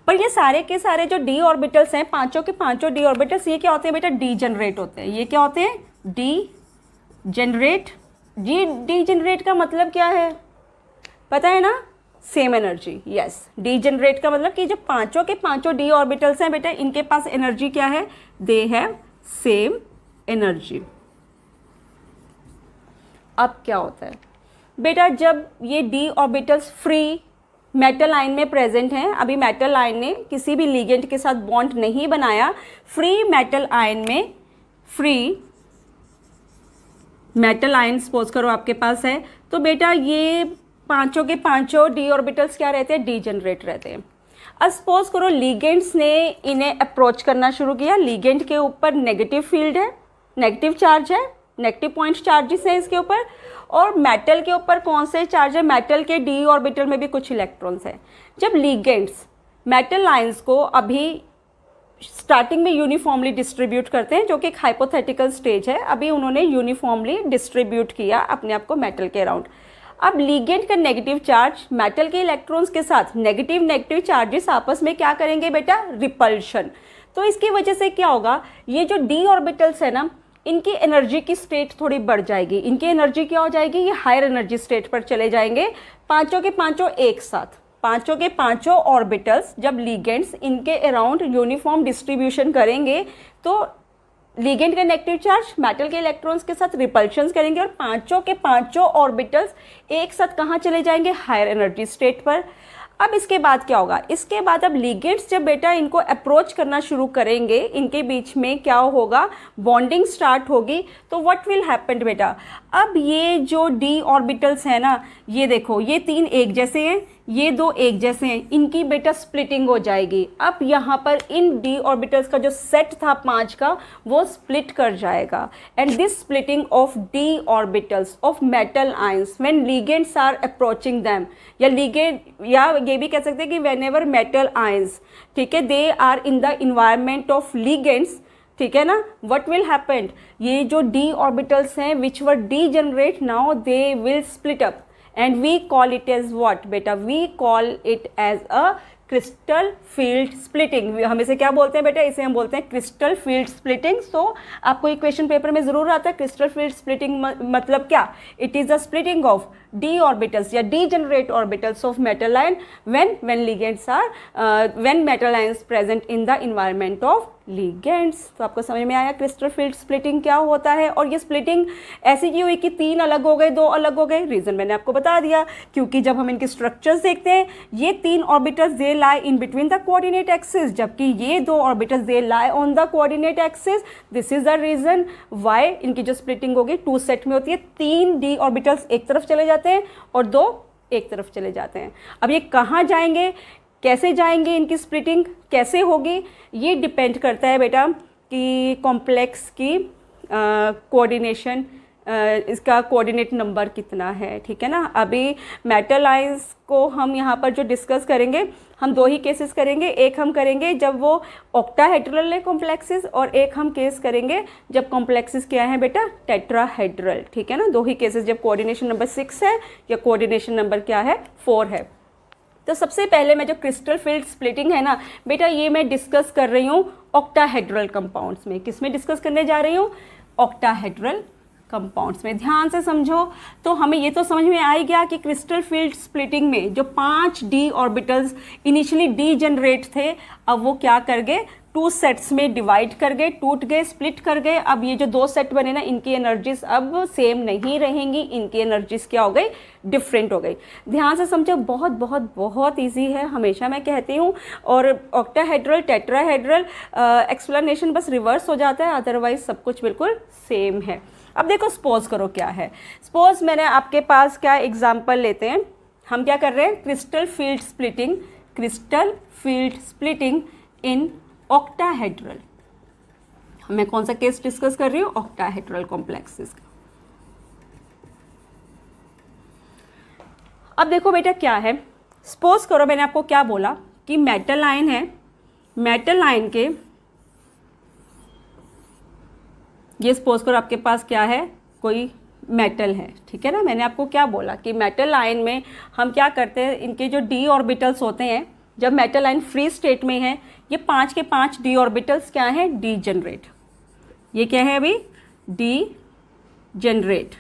पर ये सारे के सारे जो डी ऑर्बिटल्स हैं, पांचों के पांचों डी ऑर्बिटल्स, ये क्या होते हैं बेटा, डी जनरेट होते हैं। ये क्या होते हैं, डी जनरेट। डी जनरेट का मतलब क्या है, पता है ना, same energy, yes. D generate का मतलब कि जो पांचों के पांचों डी ऑर्बिटल्स हैं बेटा, इनके पास एनर्जी क्या है, दे हैव सेम एनर्जी। अब क्या होता है बेटा, जब ये D orbitals free metal ion में प्रेजेंट हैं, अभी मेटल आयन ने किसी भी लिगेंड के साथ बॉन्ड नहीं बनाया, फ्री मेटल आयन में, फ्री मेटल आयन सपोज करो आपके पास है, तो बेटा ये पांचों के पांचों डी ऑर्बिटल्स क्या रहते हैं, डी जनरेट रहते हैं। अब सपोज करो लिगेंड्स ने इन्हें अप्रोच करना शुरू किया, लिगेंड के ऊपर नेगेटिव फील्ड है, नेगेटिव चार्ज है, नेगेटिव पॉइंट चार्जेस हैं इसके ऊपर, और मेटल के ऊपर कौन से चार्ज है, मेटल के डी ऑर्बिटल में भी कुछ इलेक्ट्रॉन्स हैं। जब लिगेंड्स मेटल आयंस को अभी स्टार्टिंग में यूनिफॉर्मली डिस्ट्रीब्यूट करते हैं, जो कि एक हाइपोथेटिकल स्टेज है। अभी उन्होंने यूनिफॉर्मली डिस्ट्रीब्यूट किया अपने आप को मेटल के अराउंड। अब लिगेंड का नेगेटिव चार्ज मेटल के इलेक्ट्रॉन्स के साथ नेगेटिव नेगेटिव चार्जेस आपस में क्या करेंगे बेटा, रिपल्शन। तो इसकी वजह से क्या होगा, ये जो डी ऑर्बिटल्स है ना, इनकी एनर्जी की स्टेट थोड़ी बढ़ जाएगी। इनकी एनर्जी क्या हो जाएगी, ये हायर एनर्जी स्टेट पर चले जाएंगे, पांचों के पांचों एक साथ। पांचों के पांचों ऑर्बिटल्स जब लिगेंड्स इनके अराउंड यूनिफॉर्म डिस्ट्रीब्यूशन करेंगे तो लिगेंड का नेगेटिव चार्ज मेटल के इलेक्ट्रॉन्स के साथ रिपल्शंस करेंगे और पांचों के पांचों ऑर्बिटल्स एक साथ कहाँ चले जाएंगे, हायर एनर्जी स्टेट पर। अब इसके बाद क्या होगा, इसके बाद अब लिगेंड्स जब बेटा इनको अप्रोच करना शुरू करेंगे, इनके बीच में क्या होगा, बॉन्डिंग स्टार्ट होगी। तो व्हाट विल हैपन बेटा, अब ये जो डी ऑर्बिटल्स है ना, ये देखो ये तीन एक जैसे हैं, ये दो एक जैसे हैं, इनकी बेटा स्प्लिटिंग हो जाएगी। अब यहाँ पर इन डी ऑर्बिटल्स का जो सेट था 5 का, वो स्प्लिट कर जाएगा। And this splitting of D orbitals of metal ions when ligands are approaching them, या लिगेंड, या ये भी कह सकते हैं कि वेन एवर मेटल आयंस, ठीक है, they are in the environment of ligands, ठीक है ना, व्हाट विल हैपन, ये जो डी ऑर्बिटल्स हैं which were degenerate, now they will split up and we call it as what बेटा, we call it as a crystal field splitting. हम इसे क्या बोलते हैं बेटा, इसे हम बोलते हैं क्रिस्टल फील्ड स्प्लिटिंग। सो आपको एक क्वेश्चन पेपर में जरूर आता है क्रिस्टल फील्ड स्प्लिटिंग मतलब क्या, it is the splitting of D orbitals या degenerate orbitals of metal ion when ligands are when metal ions present in the environment of ligands। तो आपको समझ में आया क्रिस्टल फील्ड स्प्लिटिंग क्या होता है। और ये स्प्लिटिंग ऐसी क्यों हुई कि 3 अलग हो गए, 2 अलग हो गए, रीजन मैंने आपको बता दिया, क्योंकि जब हम इनके स्ट्रक्चर्स देखते हैं, ये 3 orbitals they lie in between the coordinate axis, जबकि ये 2 orbitals they lie on the coordinate axis. This is the reason why इनकी जो स्प्लिटिंग होगी 2 सेट में होती है। 3 डी ऑर्बिटल्स एक तरफ चले जाते हैं और 2 एक तरफ चले जाते हैं। अब ये कहाँ जाएंगे, कैसे जाएंगे, इनकी स्प्लिटिंग कैसे होगी, ये डिपेंड करता है बेटा कि कॉम्प्लेक्स की कोऑर्डिनेशन, इसका कोऑर्डिनेट नंबर कितना है, ठीक है ना। अभी मेटल आयंस को हम यहाँ पर जो डिस्कस करेंगे, हम 2 ही केसेस करेंगे। एक हम करेंगे जब वो ऑक्टाहेड्रल है कॉम्प्लेक्सेस, और एक हम केस करेंगे जब कॉम्प्लेक्सेस क्या है बेटा, टेट्राहेड्रल, ठीक है ना। 2 ही केसेस, जब कोऑर्डिनेशन नंबर 6 है या कोऑर्डिनेशन नंबर क्या है, 4 है। तो सबसे पहले मैं जो क्रिस्टल फील्ड स्प्लिटिंग है ना बेटा, ये मैं डिस्कस कर रही हूँ ऑक्टाहेड्रल कंपाउंड्स में। किस में डिस्कस करने जा रही हूँ, ऑक्टाहेड्रल कंपाउंड्स में। ध्यान से समझो, तो हमें ये तो समझ में आ ही गया कि क्रिस्टल फील्ड स्प्लिटिंग में जो 5 डी ऑर्बिटल्स इनिशियली डीजेनरेट थे, अब वो क्या कर गए, 2 सेट्स में डिवाइड कर गए, टूट गए, स्प्लिट कर गए। अब ये जो 2 सेट बने ना, इनकी एनर्जीज अब सेम नहीं रहेंगी, इनकी एनर्जीज क्या हो गई, डिफरेंट हो गई। ध्यान से समझो, बहुत बहुत बहुत ईजी है, हमेशा मैं कहती हूँ। और ऑक्टाहेड्रल टेट्राहेड्रल एक्सप्लेनेशन बस रिवर्स हो जाता है, अदरवाइज सब कुछ बिल्कुल सेम है। अब देखो सपोज करो क्या है, सपोज मैंने आपके पास क्या एग्जाम्पल लेते हैं, हम क्या कर रहे हैं, crystal field splitting, crystal field splitting in octahedral. मैं कौन सा केस डिस्कस कर रही हूँ, ऑक्टाहेड्रल कॉम्प्लेक्सेस का। अब देखो बेटा क्या है, सपोज करो मैंने आपको क्या बोला कि मेटल आयन है, मेटल आयन के, ये सपोज करो आपके पास क्या है, कोई मेटल है, ठीक है ना। मैंने आपको क्या बोला कि मेटल आयन में हम क्या करते हैं, इनके जो डी ऑर्बिटल्स होते हैं, जब मेटल आयन फ्री स्टेट में है, ये 5 के 5 डी ऑर्बिटल्स क्या है, डीजेनरेट। ये क्या है अभी, डीजेनरेट।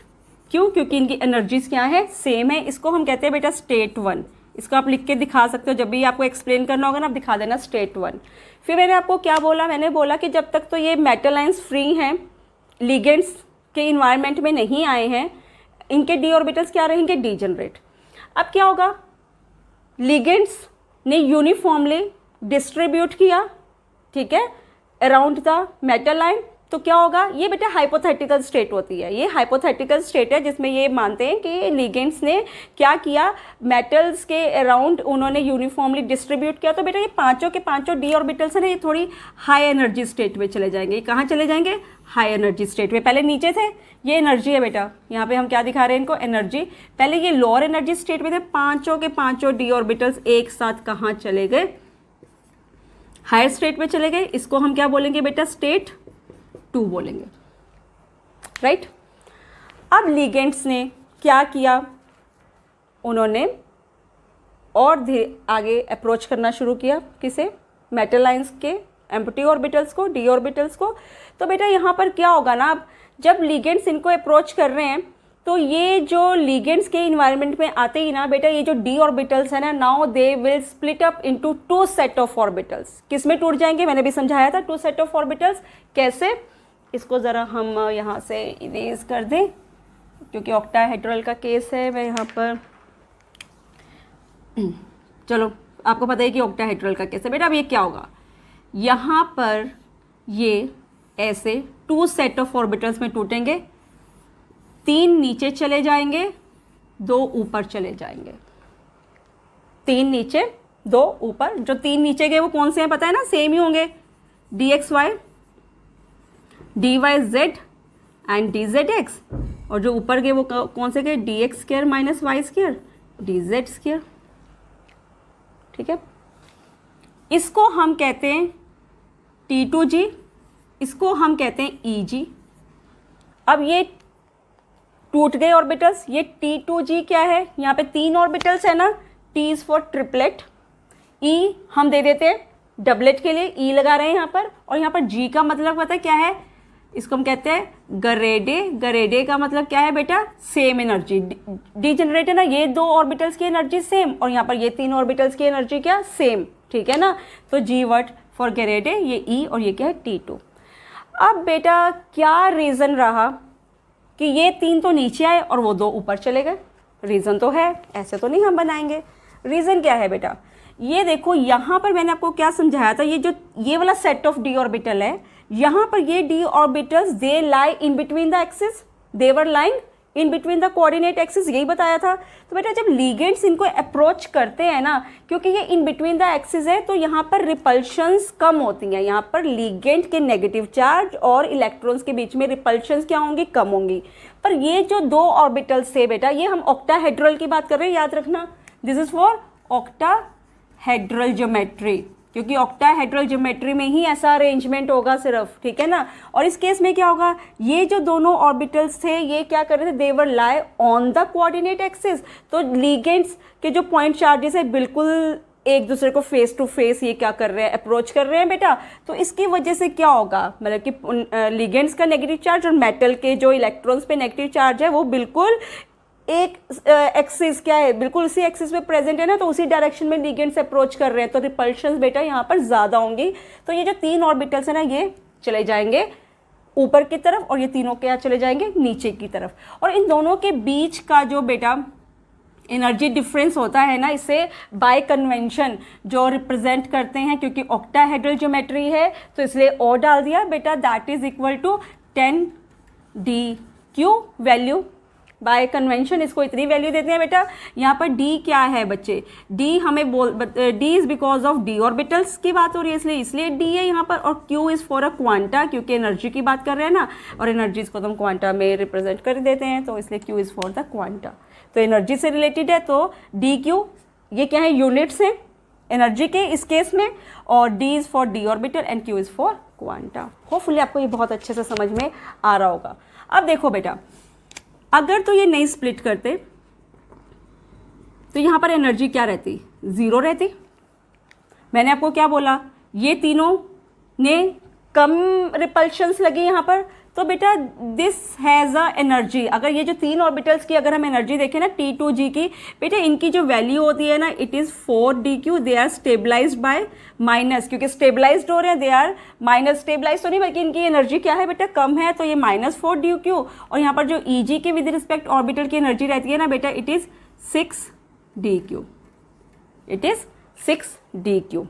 क्यों, क्योंकि इनकी एनर्जीज क्या है, सेम है। इसको हम कहते हैं बेटा स्टेट 1। इसको आप लिख के दिखा सकते हो, जब भी आपको एक्सप्लेन करना होगा ना, आप दिखा देना स्टेट 1। फिर मैंने आपको क्या बोला, मैंने बोला कि जब तक तो ये मेटल आयंस फ्री हैं, लिगेंड्स के इन्वायरमेंट में नहीं आए हैं, इनके डी ऑर्बिटल्स क्या रहेंगे, डीजेनरेट। अब क्या होगा, लिगेंड्स ने यूनिफॉर्मली डिस्ट्रीब्यूट किया, ठीक है, अराउंड द मेटल आयन, तो क्या होगा, ये बेटा हाइपोथेटिकल स्टेट होती है। ये हाइपोथेटिकल स्टेट है जिसमें ये मानते हैं कि लिगेंड्स ने क्या किया, मेटल्स के अराउंड उन्होंने यूनिफॉर्मली डिस्ट्रीब्यूट किया। तो बेटा ये पांचों के पांचों डी ऑर्बिटल्स है ना, ये थोड़ी हाई एनर्जी स्टेट में चले जाएंगे। कहाँ चले जाएंगे, हाई एनर्जी स्टेट में। पहले नीचे थे, ये एनर्जी है बेटा, यहाँ पे हम क्या दिखा रहे हैं इनको, एनर्जी। पहले ये लोअर एनर्जी स्टेट में थे, पांचों के पांचों डी ऑर्बिटल्स एक साथ कहाँ चले गए, हायर स्टेट में चले गए, इसको हम क्या बोलेंगे बेटा, स्टेट 2 बोलेंगे, राइट। अब लिगेंड्स ने क्या किया, उन्होंने और आगे अप्रोच करना शुरू किया, किसे, मेटल आयंस के एम्प्टी ऑर्बिटल्स को, डी ऑर्बिटल्स को। तो बेटा यहाँ पर क्या होगा ना, जब लिगेंड्स इनको अप्रोच कर रहे हैं तो ये जो लिगेंड्स के इन्वायरमेंट में आते ही ना बेटा, ये जो डी ऑर्बिटल्स है ना, now they will split up into 2 set of orbitals. किस में टूट जाएंगे, मैंने भी समझाया था 2 सेट ऑफ ऑर्बिटल्स कैसे। इसको ज़रा हम यहाँ से इरेज कर दें क्योंकि ऑक्टाहेड्रल का केस है। मैं यहाँ पर चलो आपको पता है कि ऑक्टाहेड्रल का केस है बेटा। अब ये क्या होगा, यहाँ पर ये ऐसे 2 सेट ऑफ ऑर्बिटल्स में टूटेंगे, 3 नीचे चले जाएंगे, 2 ऊपर चले जाएंगे, 3 नीचे 2 ऊपर। जो 3 नीचे गए वो कौन से हैं पता है ना, सेम ही होंगे, dxy, dyz एंड dzx। और जो ऊपर गए वो कौन से गए, dx square minus y square dz square, ठीक है। इसको हम कहते हैं T2g, इसको हम कहते हैं Eg। अब ये टूट गए ऑर्बिटल्स, ये T2g क्या है, यहाँ पे 3 ऑर्बिटल्स है ना, T is for triplet, E हम दे देते हैं डबलेट के लिए, E लगा रहे हैं यहाँ पर। और यहाँ पर G का मतलब पता है क्या है, इसको हम कहते हैं गरेडे। गरेडे का मतलब क्या है बेटा, सेम एनर्जी, डीजेनरेट है ना, ये 2 ऑर्बिटल्स की एनर्जी सेम और यहाँ पर ये 3 ऑर्बिटल्स की एनर्जी क्या, सेम, ठीक है ना। तो G वर्ड फॉर गरेडे, ये E और ये क्या है T2। अब बेटा क्या रीज़न रहा कि ये 3 तो नीचे आए और वो 2 ऊपर चले गए, रीज़न तो है, ऐसे तो नहीं हम बनाएंगे। रीज़न क्या है बेटा, ये देखो यहाँ पर मैंने आपको क्या समझाया था, ये जो ये वाला सेट ऑफ डी ऑर्बिटल है, यहाँ पर ये D orbitals they lie in between the axis, they were lying in between the coordinate axis, यही बताया था। तो बेटा जब लिगेंड्स इनको अप्रोच करते हैं ना, क्योंकि ये इन बिटवीन द एक्सिस है तो यहाँ पर रिपल्शंस कम होती हैं, यहाँ पर लिगेंड के नेगेटिव चार्ज और इलेक्ट्रॉन्स के बीच में रिपल्शंस क्या होंगी, कम होंगी। पर ये जो 2 ऑर्बिटल्स थे बेटा, ये हम ऑक्टाहेड्रल की बात कर रहे हैं, याद रखना, this is for octahedral geometry, क्योंकि ऑक्टाहेड्रल ज्योमेट्री में ही ऐसा अरेंजमेंट होगा सिर्फ, ठीक है ना। और इस केस में क्या होगा, ये जो दोनों ऑर्बिटल्स थे ये क्या कर रहे थे, they were lie on the coordinate axis. तो लिगेंड्स के जो पॉइंट चार्जेस है बिल्कुल एक दूसरे को फेस टू फेस ये क्या कर रहे हैं, अप्रोच कर रहे हैं बेटा। तो इसकी वजह से क्या होगा, मतलब कि लिगेंड्स का नेगेटिव चार्ज और मेटल के जो इलेक्ट्रॉन्स पे नेगेटिव चार्ज है वो बिल्कुल एक एक्सिस क्या है, बिल्कुल उसी एक्सिस पे प्रेजेंट है ना, तो उसी डायरेक्शन में लिगेंड्स अप्रोच कर रहे हैं, तो रिपल्शंस बेटा यहाँ पर ज़्यादा होंगी। तो ये जो 3 ऑर्बिटल्स है ना, ये चले जाएंगे ऊपर की तरफ और ये तीनों क्या चले जाएंगे नीचे की तरफ। और इन दोनों के बीच का जो बेटा एनर्जी डिफरेंस होता है ना, इसे बाय कन्वेंशन जो रिप्रेजेंट करते हैं, क्योंकि ऑक्टाहेड्रल ज्योमेट्री है तो इसलिए ओ डाल दिया बेटा, that is equal to 10dq value. By convention इसको इतनी वैल्यू देते हैं बेटा। यहाँ पर d क्या है बच्चे, d हमें d is because of d orbitals की बात हो रही है इसलिए d है यहाँ पर। और q is for a quanta, क्योंकि एनर्जी की बात कर रहे हैं ना, और एनर्जीज को तो हम क्वांटा में रिप्रेजेंट कर देते हैं, तो इसलिए q is for the quanta. तो एनर्जी से रिलेटेड है तो dq ये क्या है, यूनिट्स हैं एनर्जी के इस केस में, और d is for d orbital and q is for quanta. Hopefully आपको ये बहुत अच्छे से समझ में आ रहा होगा। अब देखो बेटा, अगर तो ये नहीं स्प्लिट करते तो यहाँ पर एनर्जी क्या रहती, 0 रहती। मैंने आपको क्या बोला, ये तीनों ने कम रिपल्शंस लगी यहाँ पर, तो बेटा दिस हैज़ अ एनर्जी। अगर ये जो 3 ऑर्बिटल्स की अगर हम एनर्जी देखें ना T2g की, बेटा इनकी जो वैल्यू होती है ना, it is 4dq, they are stabilised by minus, क्योंकि स्टेबलाइज्ड हो रहे हैं, दे आर माइनस, स्टेबलाइज तो नहीं बल्कि इनकी एनर्जी क्या है बेटा, कम है, तो ये -4dq। और यहाँ पर जो Eg की विद रिस्पेक्ट ऑर्बिटल की एनर्जी रहती है ना बेटा, it is 6dq, it is 6dq,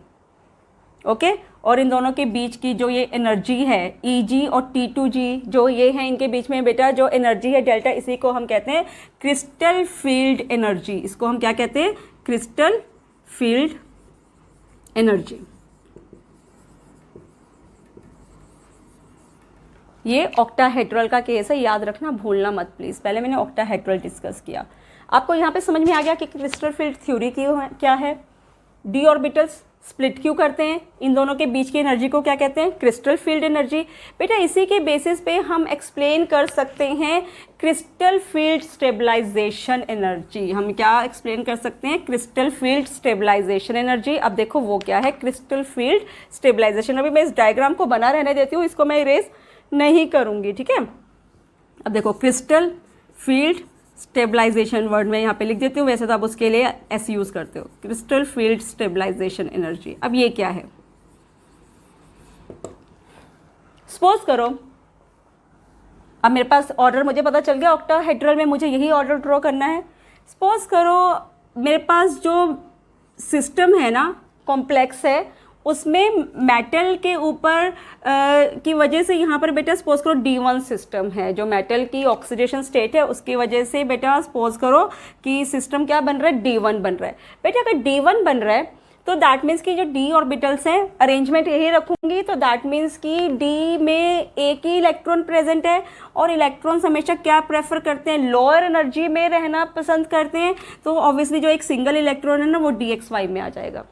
okay. और इन दोनों के बीच की जो ये एनर्जी है Eg और T2g जो ये है, इनके बीच में बेटा जो एनर्जी है डेल्टा, इसी को हम कहते हैं क्रिस्टल फील्ड एनर्जी। इसको हम क्या कहते हैं, क्रिस्टल फील्ड एनर्जी। ये ऑक्टाहेड्रल का केस है, याद रखना, भूलना मत प्लीज़। पहले मैंने ऑक्टाहेड्रल डिस्कस किया, आपको यहाँ पे समझ में आ गया कि क्रिस्टल फील्ड थ्योरी की क्या है, डी ऑर्बिटल्स स्प्लिट क्यों करते हैं, इन दोनों के बीच की एनर्जी को क्या कहते हैं, क्रिस्टल फील्ड एनर्जी। बेटा इसी के बेसिस पे हम एक्सप्लेन कर सकते हैं क्रिस्टल फील्ड स्टेबलाइजेशन एनर्जी। हम क्या एक्सप्लेन कर सकते हैं, क्रिस्टल फील्ड स्टेबलाइजेशन एनर्जी। अब देखो वो क्या है, क्रिस्टल फील्ड स्टेबलाइजेशन। अभी मैं इस डायग्राम को बना रहने देती हूँ, इसको मैं इरेज नहीं करूँगी, ठीक है। अब देखो क्रिस्टल फील्ड स्टेबलाइजेशन वर्ड में यहाँ पे लिख देती हूँ, वैसे तो आप उसके लिए ऐसे यूज़ करते हो, क्रिस्टल फील्ड स्टेबलाइजेशन एनर्जी। अब ये क्या है, सपोज करो अब मेरे पास ऑर्डर मुझे पता चल गया, ऑक्टाहेड्रल में मुझे यही ऑर्डर ड्रॉ करना है। सपोज करो मेरे पास जो सिस्टम है ना, कॉम्प्लेक्स है, उसमें मेटल के ऊपर की वजह से यहाँ पर बेटा सपोज करो D1 सिस्टम है, जो मेटल की ऑक्सीडेशन स्टेट है उसकी वजह से बेटा सपोज करो कि सिस्टम क्या बन रहा है, D1 बन रहा है। बेटा अगर D1 बन रहा है तो दैट मीन्स कि जो D ऑर्बिटल्स हैं, अरेंजमेंट यही रखूंगी, तो दैट मीन्स कि D में एक ही इलेक्ट्रॉन प्रेजेंट है, और इलेक्ट्रॉन्स हमेशा क्या प्रेफर करते हैं, लोअर एनर्जी में रहना पसंद करते हैं। तो ऑब्वियसली जो एक सिंगल इलेक्ट्रॉन है ना, वो DXY में आ जाएगा।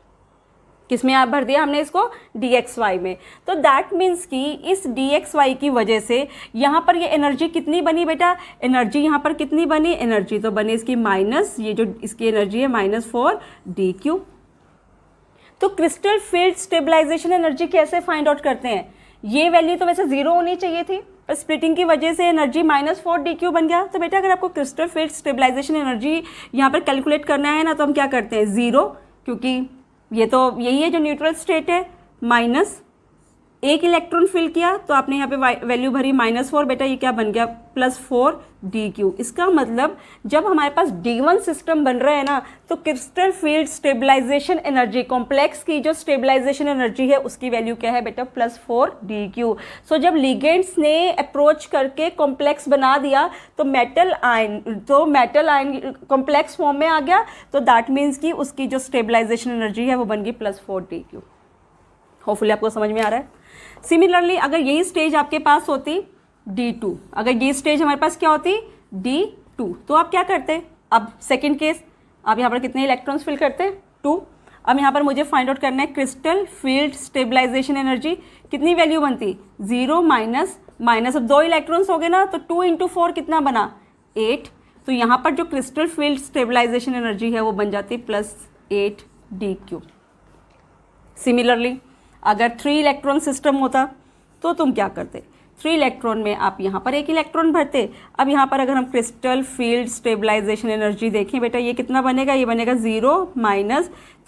किस में आप भर दिया हमने इसको, DXY में। तो दैट मीन्स कि इस DXY की वजह से यहाँ पर ये एनर्जी कितनी बनी बेटा, एनर्जी यहाँ पर कितनी बनी, एनर्जी तो बनी इसकी माइनस, ये जो इसकी एनर्जी है -4dq। तो क्रिस्टल फील्ड स्टेबलाइजेशन एनर्जी कैसे फाइंड आउट करते हैं, ये वैल्यू तो वैसे 0 होनी चाहिए थी, पर स्प्लिटिंग की वजह से एनर्जी -4dq बन गया। तो बेटा अगर आपको क्रिस्टल फील्ड स्टेबलाइजेशन एनर्जी यहाँ पर कैलकुलेट करना है ना, तो हम क्या करते हैं 0, क्योंकि ये तो यही है जो न्यूट्रल स्टेट है, माइनस एक इलेक्ट्रॉन फिल किया तो आपने यहाँ पे वैल्यू भरी -4, बेटा ये क्या बन गया +4dq। इसका मतलब जब हमारे पास D1 सिस्टम बन रहा है ना, तो crystal field stabilisation energy, complex की जो स्टेबलाइजेशन एनर्जी है उसकी वैल्यू क्या है बेटा, +4dq। सो जब लिगेंड्स ने अप्रोच करके कॉम्प्लेक्स बना दिया तो मेटल आयन कॉम्प्लेक्स फॉर्म में आ गया, तो दैट मीन्स कि उसकी जो स्टेबलाइजेशन एनर्जी है वो बन गई +4dq। होपफुली आपको समझ में आ रहा है। सिमिलरली अगर यही स्टेज आपके पास होती D2, अगर ये स्टेज हमारे पास क्या होती D2, तो आप क्या करते, अब सेकंड केस, आप यहाँ पर कितने इलेक्ट्रॉन्स फिल करते, 2। अब यहाँ पर मुझे फाइंड आउट करना है क्रिस्टल फील्ड स्टेबलाइजेशन एनर्जी, कितनी वैल्यू बनती, 0 माइनस, अब 2 इलेक्ट्रॉन्स हो गए ना, तो 2 × 4 कितना बना, 8। तो यहाँ पर जो क्रिस्टल फील्ड स्टेबलाइजेशन एनर्जी है वो बन जाती +8dq। सिमिलरली अगर 3 इलेक्ट्रॉन सिस्टम होता तो तुम क्या करते, 3 इलेक्ट्रॉन में आप यहाँ पर एक इलेक्ट्रॉन भरते। अब यहाँ पर अगर हम क्रिस्टल फील्ड स्टेबलाइजेशन एनर्जी देखें बेटा, ये कितना बनेगा, ये बनेगा 0 -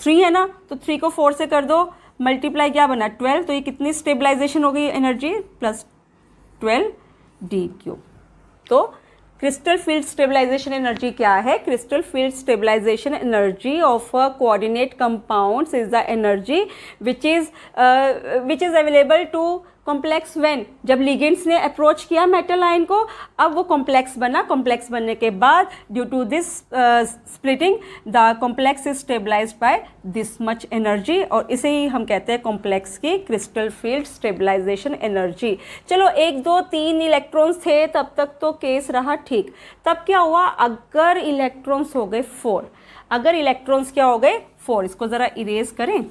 3 है ना, तो 3 को 4 से कर दो, मल्टीप्लाई क्या बना 12, तो ये कितनी स्टेबलाइजेशन हो गई एनर्जी, +12dq। तो क्रिस्टल फील्ड स्टेबलाइजेशन एनर्जी क्या है, crystal field stabilisation energy of a coordinate compounds is the energy which is available to complex when, जब लिगेंड्स ने अप्रोच किया मेटल आयन को, अब वो कॉम्प्लेक्स बना, कॉम्प्लेक्स बनने के बाद due to this splitting the complex is stabilised by this much energy, और इसे ही हम कहते हैं कॉम्प्लेक्स की क्रिस्टल फील्ड स्टेबलाइजेशन एनर्जी। चलो 1 2 3 इलेक्ट्रॉन्स थे तब तक तो केस रहा ठीक। तब क्या हुआ, अगर इलेक्ट्रॉन्स हो गए 4, अगर इलेक्ट्रॉन्स क्या हो गए 4, इसको ज़रा इरेज करें।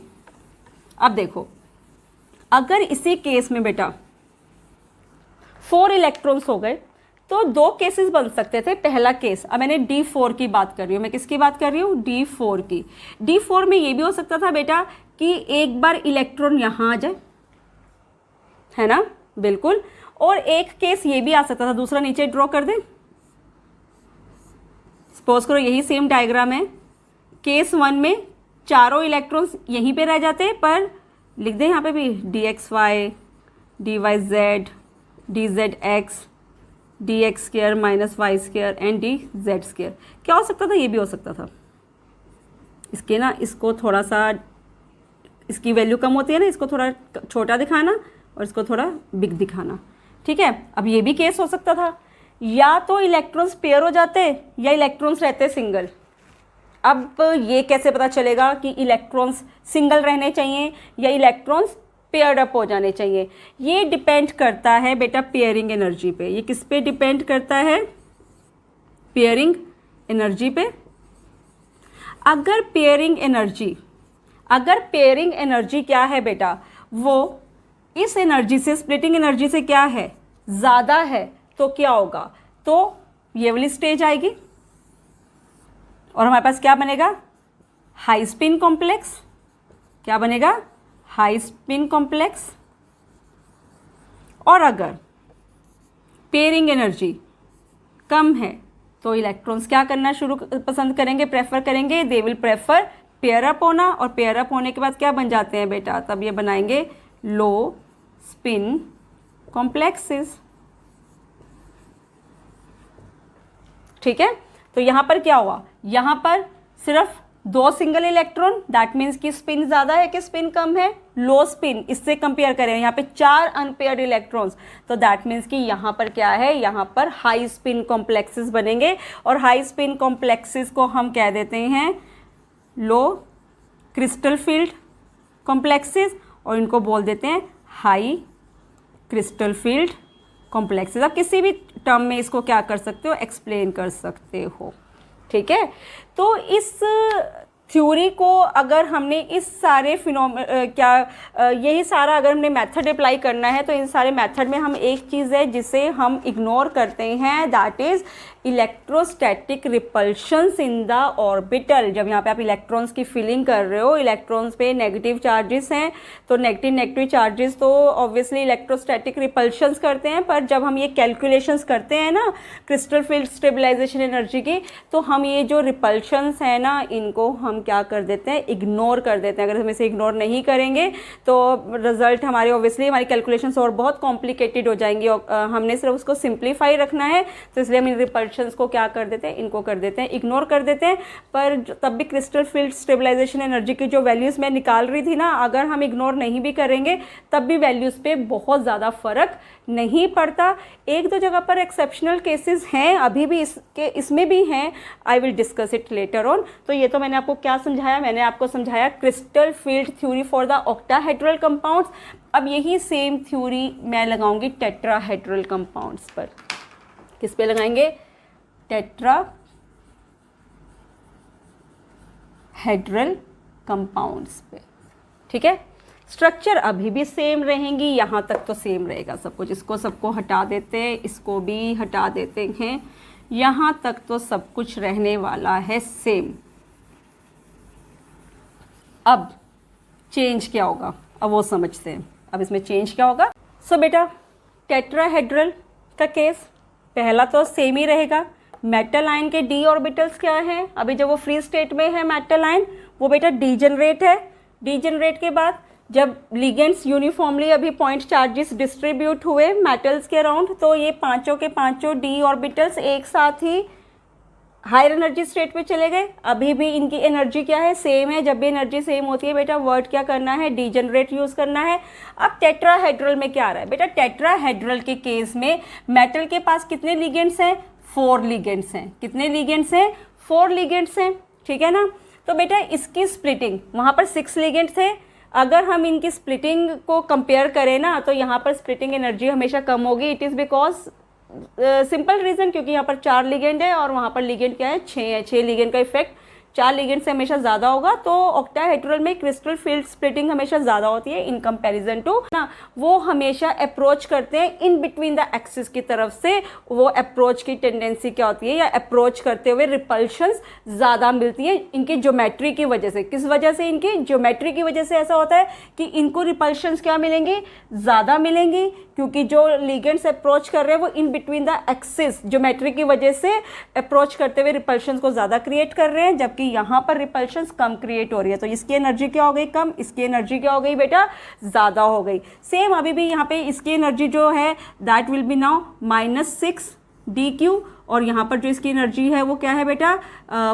अब देखो अगर इसी केस में बेटा 4 इलेक्ट्रॉन्स हो गए तो 2 केसेस बन सकते थे। पहला केस, अब मैंने D4 की बात कर रही हूँ, मैं किसकी बात कर रही हूँ, D4 की। D4 में ये भी हो सकता था बेटा कि एक बार इलेक्ट्रॉन यहाँ आ जाए, है ना, बिल्कुल, और एक केस ये भी आ सकता था, दूसरा नीचे ड्रॉ कर दें। सपोज करो यही सेम डायग्राम है, केस 1 में चारों इलेक्ट्रॉन्स यहीं पे रह जाते, पर लिख दें यहाँ पे भी DXY, DYZ, DZX, DX² - Y² and DZ²। क्या हो सकता था, ये भी हो सकता था। इसके ना, इसको थोड़ा सा, इसकी वैल्यू कम होती है ना, इसको थोड़ा छोटा दिखाना और इसको थोड़ा बिग दिखाना, ठीक है। अब ये भी केस हो सकता था, या तो इलेक्ट्रॉन्स पेयर हो जाते या इलेक्ट्रॉन्स रहते सिंगल। अब ये कैसे पता चलेगा कि इलेक्ट्रॉन्स सिंगल रहने चाहिए या इलेक्ट्रॉन्स पेयर्ड अप हो जाने चाहिए, ये डिपेंड करता है बेटा पेयरिंग एनर्जी पे। ये किस पे डिपेंड करता है, पेयरिंग एनर्जी पे। अगर पेयरिंग एनर्जी अगर पेयरिंग एनर्जी क्या है बेटा, वो इस एनर्जी से, स्प्लिटिंग एनर्जी से क्या है, ज़्यादा है, तो क्या होगा, तो ये वाली स्टेज आएगी और हमारे पास क्या बनेगा, हाई स्पिन कॉम्प्लेक्स। क्या बनेगा, हाई स्पिन कॉम्प्लेक्स। और अगर पेयरिंग एनर्जी कम है तो इलेक्ट्रॉन्स क्या करना पसंद करेंगे, प्रेफर करेंगे, they will prefer pair up होना, और पेयर अप होने के बाद क्या बन जाते हैं बेटा, तब ये बनाएंगे लो स्पिन कॉम्प्लेक्सेस। ठीक है, तो यहां पर क्या हुआ, यहां पर सिर्फ 2 सिंगल इलेक्ट्रॉन, दैट मीन्स कि स्पिन ज़्यादा है कि स्पिन कम है, लो स्पिन। इससे कंपेयर करें यहाँ पे 4 अनपेयर्ड इलेक्ट्रॉन्स, तो दैट मीन्स कि यहाँ पर क्या है, यहाँ पर हाई स्पिन कॉम्प्लेक्सेस बनेंगे, और हाई स्पिन कॉम्प्लेक्सेस को हम कह देते हैं लो क्रिस्टल फील्ड कॉम्प्लेक्सेस, और इनको बोल देते हैं हाई क्रिस्टल फील्ड कॉम्प्लेक्सेस। आप किसी भी टर्म में इसको क्या कर सकते हो, एक्सप्लेन कर सकते हो। ठीक है, तो इस थ्योरी को अगर हमने इस सारे यही सारा अगर हमने मेथड अप्लाई करना है, तो इन सारे मेथड में हम एक चीज़ है जिसे हम इग्नोर करते हैं, that is electrostatic repulsions in the orbital. जब यहाँ पे आप इलेक्ट्रॉन्स की फिलिंग कर रहे हो, इलेक्ट्रॉन्स पे नेगेटिव चार्जेस हैं, तो नेगेटिव चार्जेस तो ऑब्वियसली इलेक्ट्रोस्टैटिक रिपल्शंस करते हैं, पर जब हम ये कैलकुलेशंस करते हैं ना क्रिस्टल फील्ड स्टेबलाइजेशन एनर्जी की, तो हम ये जो रिपल्शंस हैं ना, इनको हम क्या कर देते हैं, इग्नोर कर देते हैं। अगर हम इसे इग्नोर नहीं करेंगे तो रिजल्ट हमारे ऑब्वियसली हमारी कैलकुलेशंस और बहुत कॉम्प्लिकेटेड हो जाएंगी, और हमने सिर्फ उसको सिंप्लीफाई रखना है, तो इसलिए हम इन रिपल्शंस को क्या कर देते हैं, इनको कर देते हैं, इग्नोर कर देते हैं। पर तब भी क्रिस्टल फील्ड स्टेबलाइजेशन एनर्जी की जो वैल्यूज़ मैं निकाल रही थी ना, अगर हम इग्नोर नहीं भी करेंगे तब भी वैल्यूज़ पे बहुत ज़्यादा फर्क नहीं पड़ता। एक दो जगह पर एक्सेप्शनल केसेस हैं, अभी भी इसमें भी हैं, आई will discuss it later on. तो ये तो मैंने आपको क्या समझाया, मैंने आपको समझाया crystal field theory for the octahedral compounds. अब यही सेम थ्योरी मैं लगाऊंगी टेट्राहेड्रल कंपाउंड्स पर। किस पे लगाएंगे, टेट्राहेड्रल कंपाउंड्स पे। ठीक है, स्ट्रक्चर अभी भी सेम रहेंगी, यहाँ तक तो सेम रहेगा सब कुछ। इसको सबको हटा देते हैं, इसको भी हटा देते हैं, यहाँ तक तो सब कुछ रहने वाला है सेम। अब चेंज क्या होगा, अब वो समझते हैं। अब इसमें चेंज क्या होगा। सो बेटा टेट्राहेड्रल का केस पहला तो सेम ही रहेगा। मेटल आयन के डी ऑर्बिटल्स क्या है, अभी जब वो फ्री स्टेट में है मेटल आयन, वो बेटा डीजेनरेट है। डीजेनरेट के बाद जब लिगेंड्स यूनिफॉर्मली अभी पॉइंट चार्जेस डिस्ट्रीब्यूट हुए मेटल्स के अराउंड, तो ये पांचों के पांचों डी ऑर्बिटल्स एक साथ ही हायर एनर्जी स्टेट पे चले गए। अभी भी इनकी एनर्जी क्या है, सेम है। जब भी एनर्जी सेम होती है बेटा, वर्ड क्या करना है, डीजेनरेट यूज करना है। अब टेट्राहेड्रल में क्या आ रहा है बेटा, टेट्राहेड्रल के केस में मेटल के पास कितने लिगेंड्स हैं, 4 लिगेंड्स हैं। कितने लिगेंड्स हैं, 4 लिगेंड्स हैं। ठीक है ना, तो बेटा इसकी स्प्लिटिंग, वहाँ पर 6 लिगेंड्स थे, अगर हम इनकी स्प्लिटिंग को कंपेयर करें ना, तो यहाँ पर स्प्लिटिंग एनर्जी हमेशा कम होगी। It is because simple reason, क्योंकि यहाँ पर 4 लिगेंड है और वहाँ पर लिगेंड क्या है, 6 है। 6 लिगेंड का इफेक्ट 4 लिगेंड से हमेशा ज़्यादा होगा। तो ऑक्टाहेड्रल में क्रिस्टल फील्ड स्प्लिटिंग हमेशा ज़्यादा होती है इन कंपैरिजन टू ना, वो हमेशा अप्रोच करते हैं इन बिटवीन द एक्सिस की तरफ से। वो अप्रोच की टेंडेंसी क्या होती है, या अप्रोच करते हुए रिपल्शंस ज़्यादा मिलती है इनकी ज्योमेट्री की वजह से। किस वजह से, इनकी ज्योमेट्री की वजह से ऐसा होता है कि इनको रिपल्शंस क्या मिलेंगी, ज़्यादा मिलेंगी, क्योंकि जो लिगेंड्स अप्रोच कर रहे हैं वो इन बिटवीन द एक्सिस ज्योमेट्री की वजह से अप्रोच करते हुए रिपल्शंस को ज़्यादा क्रिएट कर रहे हैं, जबकि यहाँ पर रिपल्शंस कम क्रिएट हो रही है। तो इसकी एनर्जी क्या हो गई, कम, इसकी एनर्जी क्या हो गई बेटा, ज़्यादा हो गई। सेम अभी भी यहाँ पे इसकी एनर्जी जो है that will be now -6 dq, और यहाँ पर जो इसकी एनर्जी है वो क्या है बेटा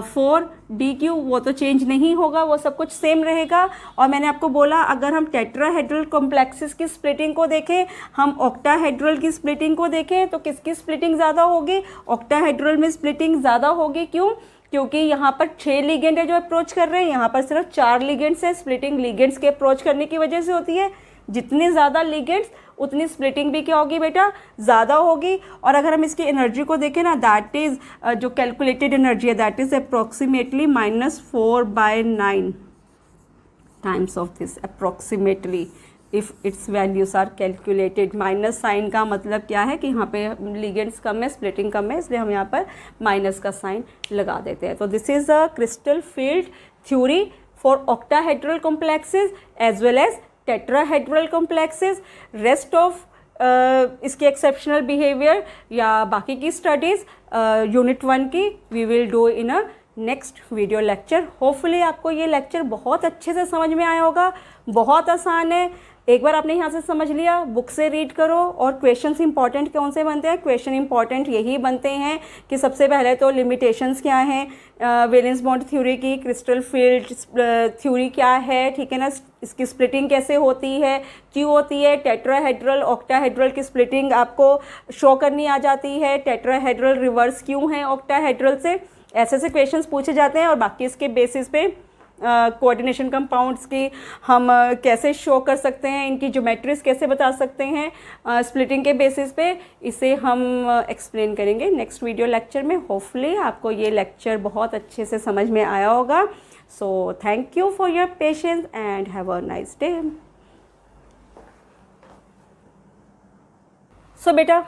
4 dq। वो तो चेंज नहीं होगा, वो सब कुछ सेम रहेगा। और मैंने आपको बोला अगर हम टेट्राहेड्रल कॉम्प्लेक्सेस की स्प्लिटिंग को देखें, हम ऑक्टाहेड्रल की स्प्लिटिंग को देखें, तो किसकी स्प्लिटिंग ज़्यादा होगी, ऑक्टाहेड्रल में स्प्लिटिंग ज़्यादा होगी। क्यों, क्योंकि यहाँ पर 6 लिगेंड है जो अप्रोच कर रहे हैं, यहाँ पर सिर्फ 4 लिगेंड्स है। स्प्लिटिंग लिगेंड्स के अप्रोच करने की वजह से होती है। जितने ज़्यादा लिगेंड्स उतनी स्प्लिटिंग भी क्या होगी बेटा, ज़्यादा होगी। और अगर हम इसकी एनर्जी को देखें ना, दैट इज़ जो कैलकुलेटेड एनर्जी है that is approximately -4/9 times of this approximately if its values are calculated. Minus sign का मतलब क्या है कि यहाँ पे लिगेंड्स कम है, स्प्लिटिंग कम है, इसलिए हम यहाँ पर माइनस का साइन लगा देते हैं। तो this is a crystal field theory for octahedral complexes as well as tetrahedral complexes. Rest of इसके एक्सेप्शनल बिहेवियर या बाकी की स्टडीज़ यूनिट 1 की we will do in a next video lecture. Hopefully आपको ये लेक्चर बहुत अच्छे से समझ में आया होगा। बहुत आसान है, एक बार आपने यहाँ से समझ लिया, बुक से रीड करो। और क्वेश्चंस इंपॉर्टेंट कौन से बनते हैं? क्वेश्चन इंपॉर्टेंट यही बनते हैं कि सबसे पहले तो लिमिटेशंस क्या हैं वैलेंस बॉन्ड थ्योरी की, क्रिस्टल फील्ड थ्योरी क्या है, ठीक है ना, इसकी स्प्लिटिंग कैसे होती है, क्यों होती है, टेट्राहेड्रल ऑक्टाहेड्रल की स्प्लिटिंग आपको शो करनी आ जाती है, टेट्राहेड्रल रिवर्स क्यों है ऑक्टाहेड्रल से, ऐसे ऐसे क्वेश्चंस पूछे जाते हैं। और बाकी इसके बेसिस पे कोऑर्डिनेशन कंपाउंड्स की हम कैसे शो कर सकते हैं, इनकी ज्योमेट्रीज कैसे बता सकते हैं स्प्लिटिंग के बेसिस पे, इसे हम एक्सप्लेन करेंगे नेक्स्ट वीडियो लेक्चर में। होपफुली आपको ये लेक्चर बहुत अच्छे से समझ में आया होगा। So thank you for your patience and have a nice day. So बेटा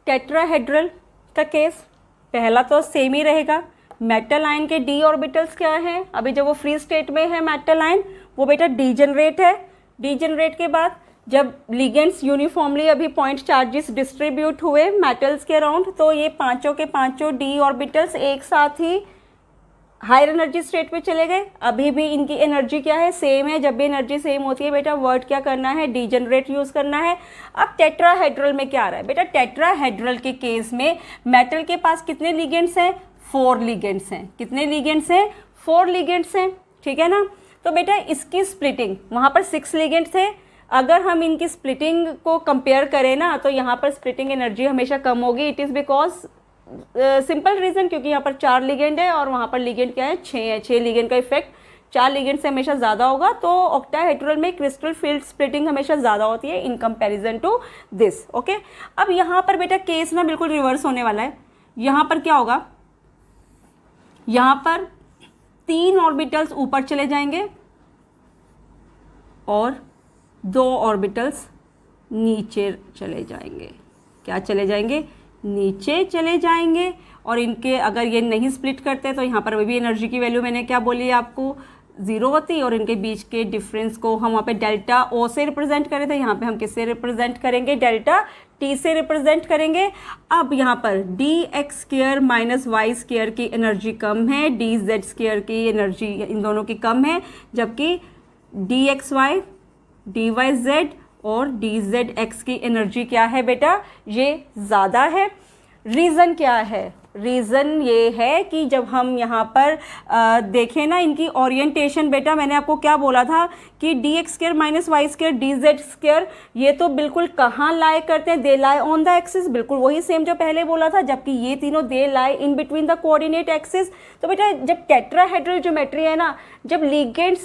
टेट्राहेड्रल का केस पहला तो सेम ही रहेगा। मेटल आयन के डी ऑर्बिटल्स क्या है? अभी जब वो फ्री स्टेट में है मेटल आयन, वो बेटा डीजेनरेट है। डीजेनरेट के बाद जब लिगेंड्स यूनिफॉर्मली अभी पॉइंट चार्जेस डिस्ट्रीब्यूट हुए मेटल्स के अराउंड, तो ये पांचों के पांचों डी ऑर्बिटल्स एक साथ ही हायर एनर्जी स्टेट पे चले गए। अभी भी इनकी एनर्जी क्या है? सेम है। जब भी एनर्जी सेम होती है बेटा वर्ड क्या करना है? डीजेनरेट यूज़ करना है। अब टेट्राहेड्रल में क्या आ रहा है बेटा? टेट्राहेड्रल के केस में मेटल के पास कितने लिगेंड्स हैं? 4 लिगेंड्स हैं। कितने लिगेंड्स हैं? 4 लिगेंड्स हैं, ठीक है ना। तो बेटा इसकी स्प्लिटिंग, वहाँ पर 6 लिगेंड्स थे। अगर हम इनकी स्प्लिटिंग को कंपेयर करें ना, तो यहाँ पर स्प्लिटिंग एनर्जी हमेशा कम होगी। It is because simple reason, क्योंकि यहाँ पर 4 लिगेंड है और वहाँ पर लिगेंड क्या है? 6 है। 6 लिगेंड का इफेक्ट 4 लिगेंड से हमेशा ज़्यादा होगा। तो ऑक्टाहेड्रल में क्रिस्टल फील्ड स्प्लिटिंग हमेशा ज़्यादा होती है in comparison to this. Okay, अब यहाँ पर बेटा केस ना बिल्कुल रिवर्स होने वाला है। यहाँ पर क्या होगा? यहाँ पर 3 ऑर्बिटल्स ऊपर चले जाएंगे और 2 ऑर्बिटल्स नीचे चले जाएंगे। क्या चले जाएंगे? नीचे चले जाएंगे। और इनके अगर ये नहीं स्प्लिट करते तो यहाँ पर भी एनर्जी की वैल्यू मैंने क्या बोली आपको? 0 होती। और इनके बीच के डिफरेंस को हम वहाँ पे डेल्टा ओ से रिप्रेजेंट करे थे, यहाँ पे हम किससे रिप्रेजेंट करेंगे? डेल्टा टी से रिप्रेजेंट करेंगे। अब यहाँ पर d x square minus y square की एनर्जी कम है, डी जेड स्क्वायर की एनर्जी इन दोनों की कम है, जबकि d x Y, D Y Z और डी जेड एक्स की एनर्जी क्या है बेटा? ये ज़्यादा है। रीज़न क्या है? रीज़न ये है कि जब हम यहाँ पर देखें ना इनकी ओरिएंटेशन, बेटा मैंने आपको क्या बोला था कि d x square minus y square d z square ये तो बिल्कुल कहाँ लाई करते हैं? They lie on the axis, बिल्कुल वही सेम जो पहले बोला था। जबकि ये तीनों they lie in between the coordinate axis. तो बेटा जब टेट्राहेड्रल ज्योमेट्री है ना, जब लिगेंड्स